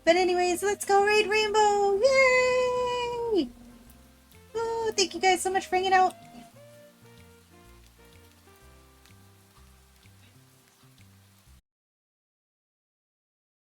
But anyways, let's go raid Rainbow! Yay! Ooh, thank you guys so much for hanging out.